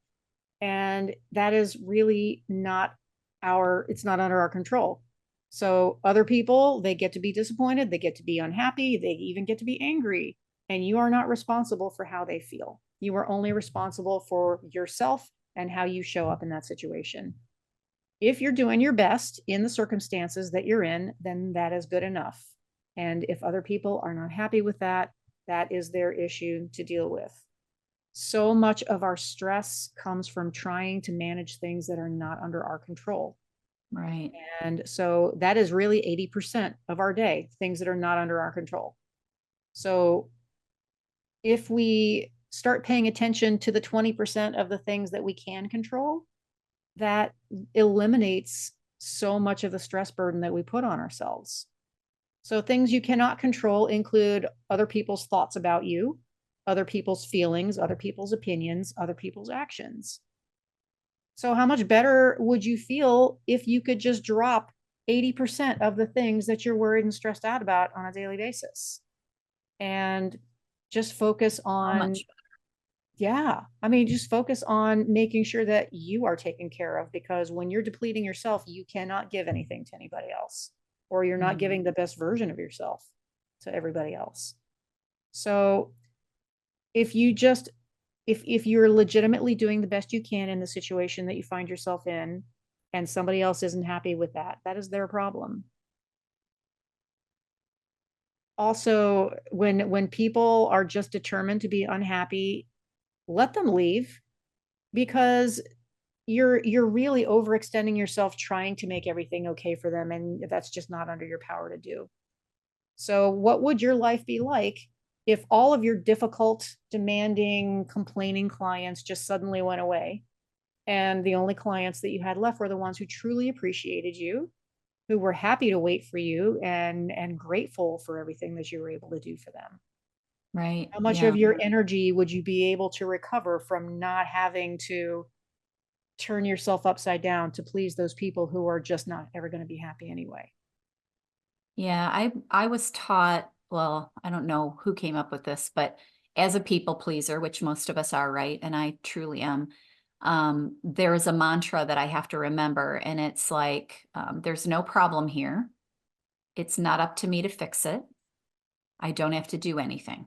And that is really not it's not under our control. So other people, they get to be disappointed, they get to be unhappy, they even get to be angry, and you are not responsible for how they feel. You are only responsible for yourself and how you show up in that situation. If you're doing your best in the circumstances that you're in, then that is good enough. And if other people are not happy with that, that is their issue to deal with. So much of our stress comes from trying to manage things that are not under our control. Right. And so that is really 80% of our day, things that are not under our control. So if we start paying attention to the 20% of the things that we can control, that eliminates so much of the stress burden that we put on ourselves. So things you cannot control include other people's thoughts about you, other people's feelings, other people's opinions, other people's actions. So how much better would you feel if you could just drop 80% of the things that you're worried and stressed out about on a daily basis and just focus So on, much. yeah, I mean, just focus on making sure that you are taken care of because when you're depleting yourself, you cannot give anything to anybody else or you're not Mhm. giving the best version of yourself to everybody else. So if you just if you're legitimately doing the best you can in the situation that you find yourself in and somebody else isn't happy with that, that is their problem. Also, when people are just determined to be unhappy, let them leave because you're really overextending yourself trying to make everything okay for them and that's just not under your power to do. So, what would your life be like if all of your difficult, demanding, complaining clients just suddenly went away? And the only clients that you had left were the ones who truly appreciated you, who were happy to wait for you and grateful for everything that you were able to do for them. Right. How much Yeah. of your energy would you be able to recover from not having to turn yourself upside down to please those people who are just not ever going to be happy anyway? Yeah, I was taught, well, I don't know who came up with this, but as a people pleaser, which most of us are, right? And I truly am. There is a mantra that I have to remember, and it's like, there's no problem here. It's not up to me to fix it. I don't have to do anything.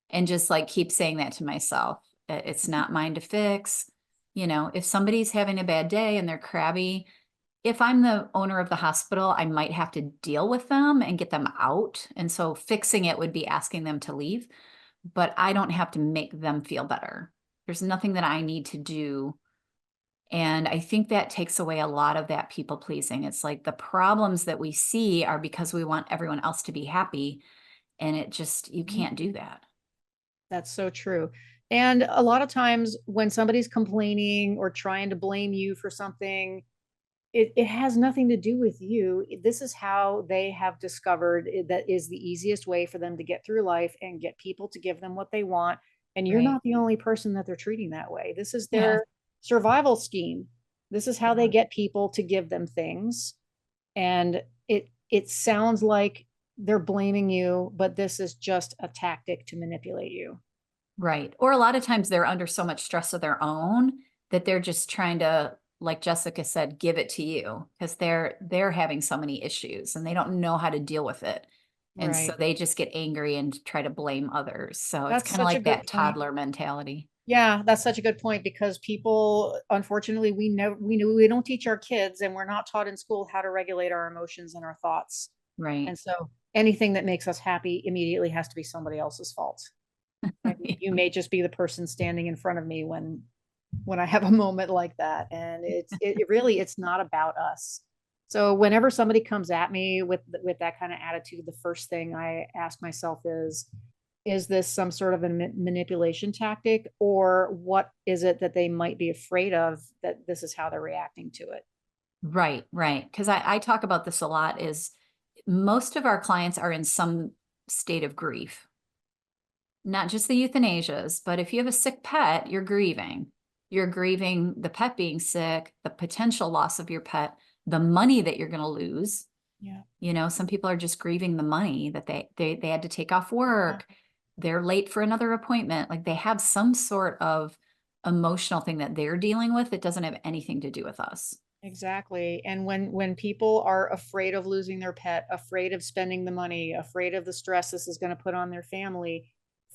And just like keep saying that to myself. It's not mine to fix. You know, if somebody's having a bad day and they're crabby, if I'm the owner of the hospital, I might have to deal with them and get them out. And so fixing it would be asking them to leave, but I don't have to make them feel better. There's nothing that I need to do. And I think that takes away a lot of that people pleasing. It's like the problems that we see are because we want everyone else to be happy. And it just, you can't do that. That's so true. And a lot of times when somebody's complaining or trying to blame you for something, it has nothing to do with you. This is how they have discovered that is the easiest way for them to get through life and get people to give them what they want. And you're Right. not the only person that they're treating that way. This is Yeah. their survival scheme. This is how they get people to give them things. And it sounds like they're blaming you, but this is just a tactic to manipulate you. Right. Or a lot of times they're under so much stress of their own that they're just trying to, like Jessica said, give it to you because they're having so many issues and they don't know how to deal with it. And so Right. they just get angry and try to blame others. So it's That's kind of such a like good that point. toddler mentality. Yeah, that's such a good point because people, unfortunately, we don't teach our kids and we're not taught in school how to regulate our emotions and our thoughts. Right. And so anything that makes us happy immediately has to be somebody else's fault. And you may just be the person standing in front of me when I have a moment like that. And it really it's not about us. So whenever somebody comes at me with that kind of attitude, the first thing I ask myself is this some sort of a manipulation tactic, or what is it that they might be afraid of that this is how they're reacting to it? Right, right. Because I talk about this a lot is most of our clients are in some state of grief, not just the euthanasias, but if you have a sick pet, you're grieving. You're grieving the pet being sick, the potential loss of your pet, the money that you're going to lose. Yeah. You know, some people are just grieving the money that they had to take off Yeah. work. They're late for another appointment. Like they have some sort of emotional thing that they're dealing with. It doesn't have anything to do with us. Exactly. And when people are afraid of losing their pet, afraid of spending the money, afraid of the stress this is going to put on their family,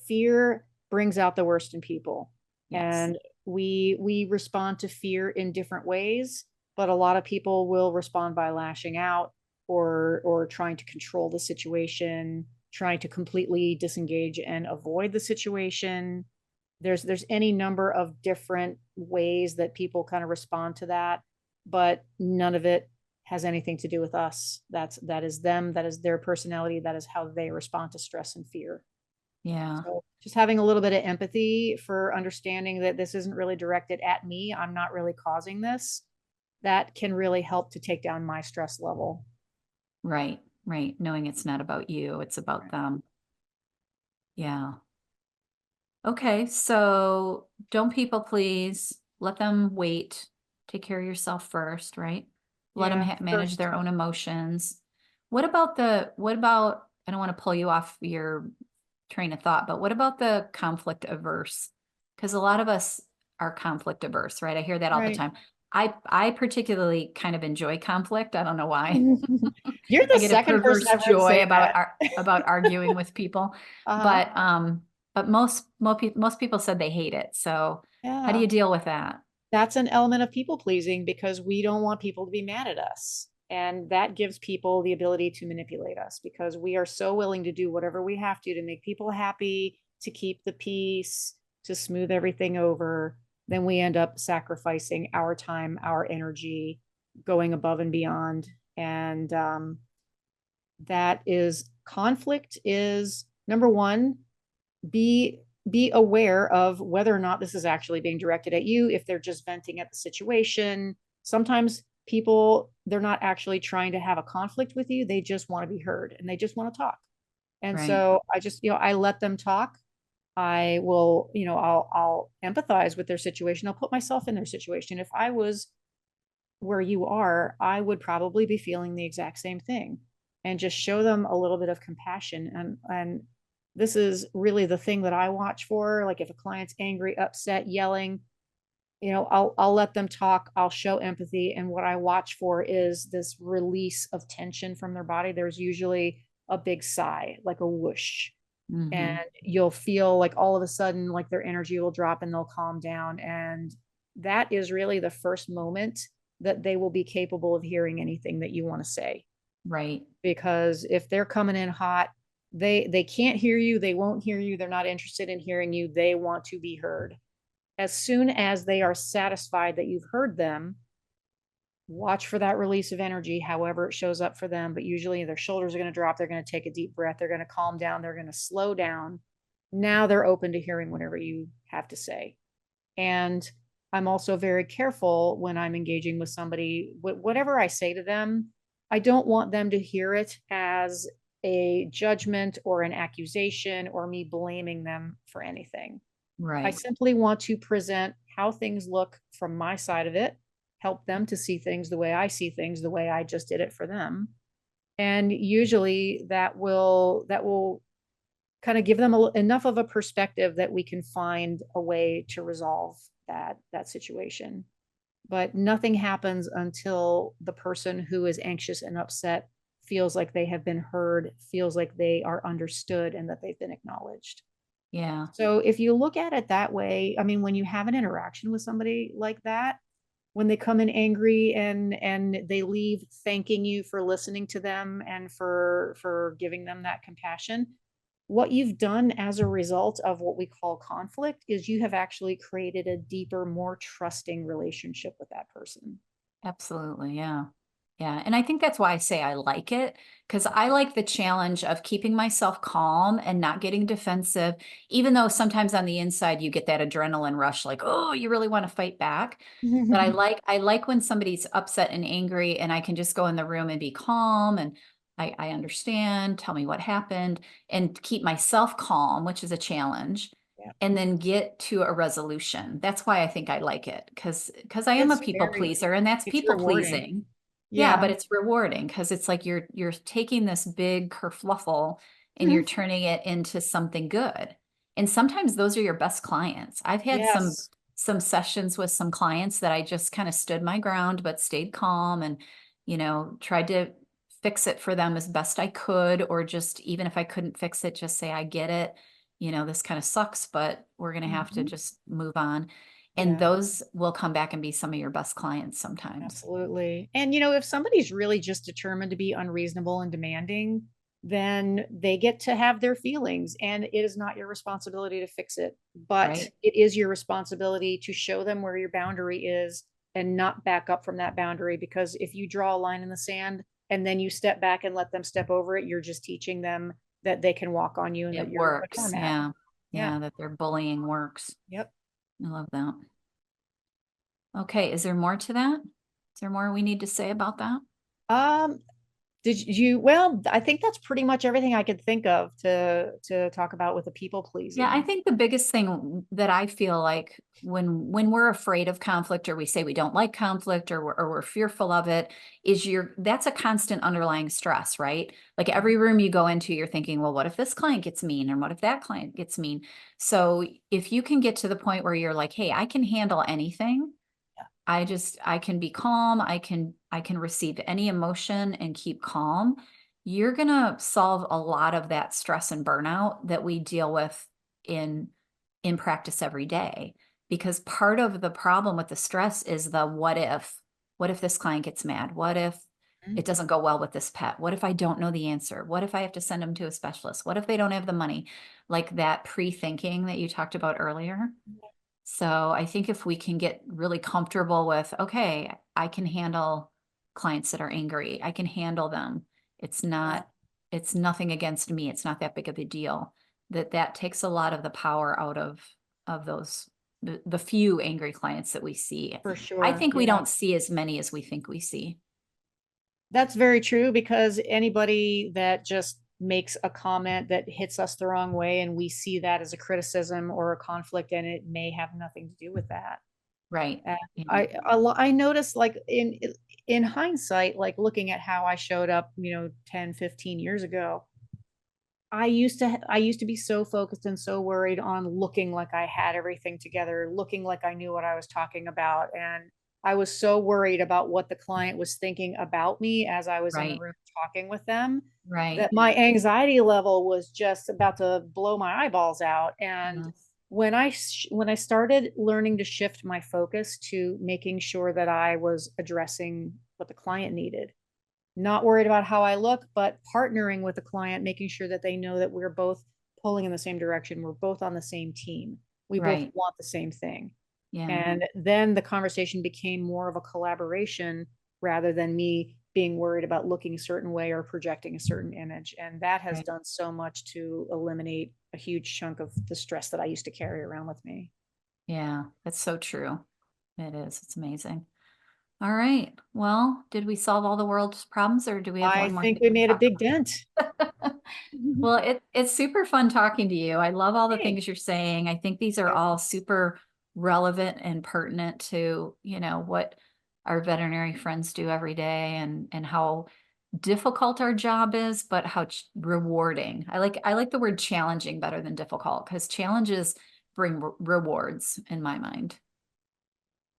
fear brings out the worst in people. Yes. And we respond to fear in different ways, but a lot of people will respond by lashing out or trying to control the situation, trying to completely disengage and avoid the situation. There's any number of different ways that people kind of respond to that, but none of it has anything to do with us. That is them, that is their personality, that is how they respond to stress and fear. Yeah. So just having a little bit of empathy for understanding that this isn't really directed at me, I'm not really causing this, that can really help to take down my stress level. Right. Right. Knowing it's not about you, it's about Right. them. Yeah. Okay. So don't people please. Let them wait. Take care of yourself first, right? Let them Yeah, manage first. their own emotions. What about, I don't want to pull you off your train of thought, but what about the conflict averse? Because a lot of us are conflict averse, right? I hear that all the Right. time. I particularly kind of enjoy conflict. I don't know why. You're I the get a second person perverse I've heard joy say that. about arguing with people. Uh-huh. But most people said they hate it. So how do Yeah. you deal with that? That's an element of people pleasing because we don't want people to be mad at us. And that gives people the ability to manipulate us because we are so willing to do whatever we have to make people happy, to keep the peace, to smooth everything over. Then we end up sacrificing our time, our energy, going above and beyond. And that is conflict is number one, be be aware of whether or not this is actually being directed at you, if they're just venting at the situation. Sometimes people, they're not actually trying to have a conflict with you, they just want to be heard and they just want to talk. And Right. so I just, I let them talk. I will, I'll empathize with their situation, I'll put myself in their situation. If I was where you are, I would probably be feeling the exact same thing, and just show them a little bit of compassion. And this is really the thing that I watch for. Like if a client's angry, upset, yelling, I'll let them talk. I'll show empathy. And what I watch for is this release of tension from their body. There's usually a big sigh, like a whoosh. And Mm-hmm. you'll feel like all of a sudden, like their energy will drop and they'll calm down. And that is really the first moment that they will be capable of hearing anything that you want to say. Right. Because if they're coming in hot, they can't hear you, they won't hear you, they're not interested in hearing you, they want to be heard. As soon as they are satisfied that you've heard them, watch for that release of energy, however it shows up for them. But usually their shoulders are going to drop. They're going to take a deep breath. They're going to calm down. They're going to slow down. Now they're open to hearing whatever you have to say. And I'm also very careful when I'm engaging with somebody, whatever I say to them, I don't want them to hear it as a judgment or an accusation or me blaming them for anything. I Right. simply want to present how things look from my side of it, help them to see things the way I see things, the way I just did it for them. And usually that will kind of give them enough of a perspective that we can find a way to resolve that situation. But nothing happens until the person who is anxious and upset feels like they have been heard, feels like they are understood and that they've been acknowledged. Yeah. So if you look at it that way, I mean, when you have an interaction with somebody like that, when they come in angry and they leave thanking you for listening to them and for giving them that compassion, what you've done as a result of what we call conflict is you have actually created a deeper, more trusting relationship with that person. Absolutely. Yeah. Yeah. And I think that's why I say I like it, because I like the challenge of keeping myself calm and not getting defensive, even though sometimes on the inside you get that adrenaline rush, like, oh, you really want to fight back. But I like when somebody's upset and angry and I can just go in the room and be calm and I understand, tell me what happened, and keep myself calm, which is a challenge, Yeah, and then get to a resolution. That's why I think I like it, because I am a it's people very, pleaser, and that's it's people rewarding. pleasing. Yeah, Yeah. but it's rewarding because it's like you're taking this big kerfluffle and you're turning it into something good. And sometimes those are your best clients. I've had Yes. some sessions with some clients that I just kind of stood my ground but stayed calm and tried to fix it for them as best I could, or just even if I couldn't fix it, just say I get it. This kind of sucks, but we're going to have to Mhm. just move on. And Yeah. those will come back and be some of your best clients sometimes. Absolutely. And, if somebody's really just determined to be unreasonable and demanding, then they get to have their feelings and it is not your responsibility to fix it. But Right? it is your responsibility to show them where your boundary is and not back up from that boundary. Because if you draw a line in the sand and then you step back and let them step over it, you're just teaching them that they can walk on you and It that you're a works. doormat. Yeah. Yeah. Yeah, that their bullying works. Yep. I love that. Okay, is there more to that? Is there more we need to say about that? Um, well, I think that's pretty much everything I could think of to talk about with the people Yeah, I pleasing. think the biggest thing that I feel like when we're afraid of conflict, or we say we don't like conflict, or we're fearful of it, is that's a constant underlying stress, right? Like every room you go into, you're thinking, well, what if this client gets mean, and what if that client gets mean? So if you can get to the point where you're like, hey, I can handle anything. I can be calm. I can receive any emotion and keep calm. You're going to solve a lot of that stress and burnout that we deal with in in practice every day, because part of the problem with the stress is the what if this client gets mad, what if Mhm. it doesn't go well with this pet, what if I don't know the answer, what if I have to send them to a specialist, what if they don't have the money, like that pre-thinking that you talked about earlier. So I think if we can get really comfortable with, okay, I can handle clients that are angry, I can handle them. It's Yeah, not, it's nothing against me. It's not that big of a deal. That takes a lot of the power out of those the few angry clients that we see. for I sure. think we Yeah. don't see as many as we think we see. That's very true because anybody that just makes a comment that hits us the wrong way and we see that as a criticism or a conflict and it may have nothing to do with that. Right. And Yeah. I noticed like in hindsight, like looking at how I showed up, 10, 15 years ago, I used to be so focused and so worried on looking like I had everything together, looking like I knew what I was talking about. And I was so worried about what the client was thinking about me as I was in the Right. room talking with them, Right. that my anxiety level was just about to blow my eyeballs out. And Yes. when I started learning to shift my focus to making sure that I was addressing what the client needed, not worried about how I look, but partnering with the client, making sure that they know that we're both pulling in the same direction. We're both on the same team. We both Right. want the same thing. Yeah. And then the conversation became more of a collaboration rather than me being worried about looking a certain way or projecting a certain image. And that has Right. done so much to eliminate a huge chunk of the stress that I used to carry around with me. Yeah. That's so true. It is. It's amazing. All right. Well, did we solve all the world's problems or do we have I one more think thing we to made a talk big dent. about? Well, it's super fun talking to you. I love all the Thanks. things you're saying. I think these are Yeah. all super relevant and pertinent to, what our veterinary friends do every day and how difficult our job is, but how rewarding. I like the word challenging better than difficult because challenges bring rewards in my mind.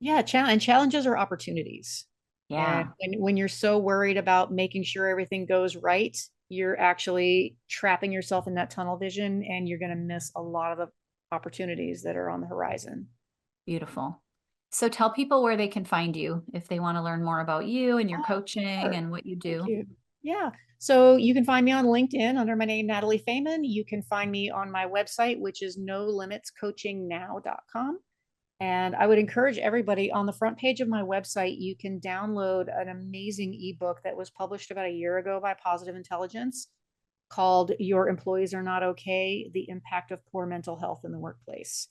Yeah, challenges are opportunities. And Yeah, when you're so worried about making sure everything goes right, you're actually trapping yourself in that tunnel vision and you're going to miss a lot of the opportunities that are on the horizon. beautiful. So tell people where they can find you if they want to learn more about you and your Oh, coaching sure. and what you Thank do. you. Yeah. So you can find me on LinkedIn under my name, Natalie Fayman. You can find me on my website, which is nolimitscoachingnow.com. And I would encourage everybody on the front page of my website, you can download an amazing ebook that was published about a year ago by Positive Intelligence called Your Employees Are Not Okay: The Impact of Poor Mental Health in the Workplace.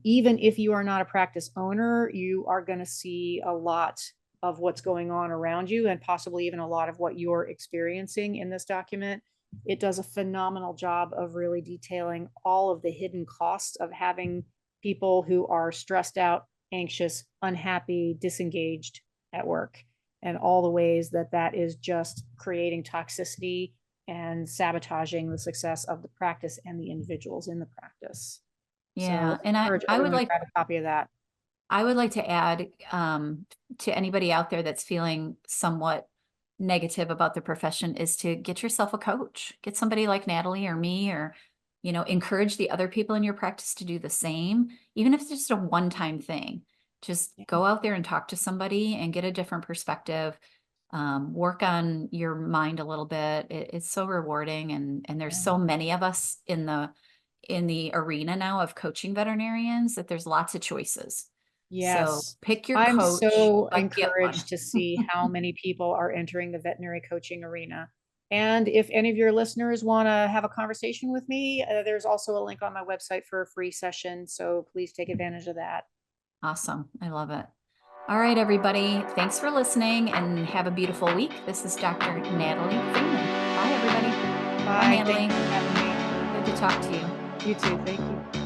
Even if you are not a practice owner, you are going to see a lot of what's going on around you and possibly even a lot of what you're experiencing in this document. It does a phenomenal job of really detailing all of the hidden costs of having people who are stressed out, anxious, unhappy, disengaged at work, and all the ways that that is just creating toxicity and sabotaging the success of the practice and the individuals in the practice. So Yeah, and I encourage I would everyone to like grab a copy of that. I would like to add to anybody out there that's feeling somewhat negative about the profession is to get yourself a coach. Get somebody like Natalie or me, or encourage the other people in your practice to do the same, even if it's just a one-time thing. Just Yeah. go out there and talk to somebody and get a different perspective. Work on your mind a little bit. It's so rewarding, and there's Yeah. so many of us in the arena now of coaching veterinarians that there's lots of choices. So Yes. pick your I'm coach, so but get one. encouraged to see how many people are entering the veterinary coaching arena. And if any of your listeners want to have a conversation with me, there's also a link on my website for a free session. So please take advantage of that. Awesome. I love it. All right, everybody. Thanks for listening and have a beautiful week. This is Dr. Natalie Fayman. Bye, everybody. Bye, Bye. Thank Natalie. you for having Good to talk to you. me. You too. Thank you.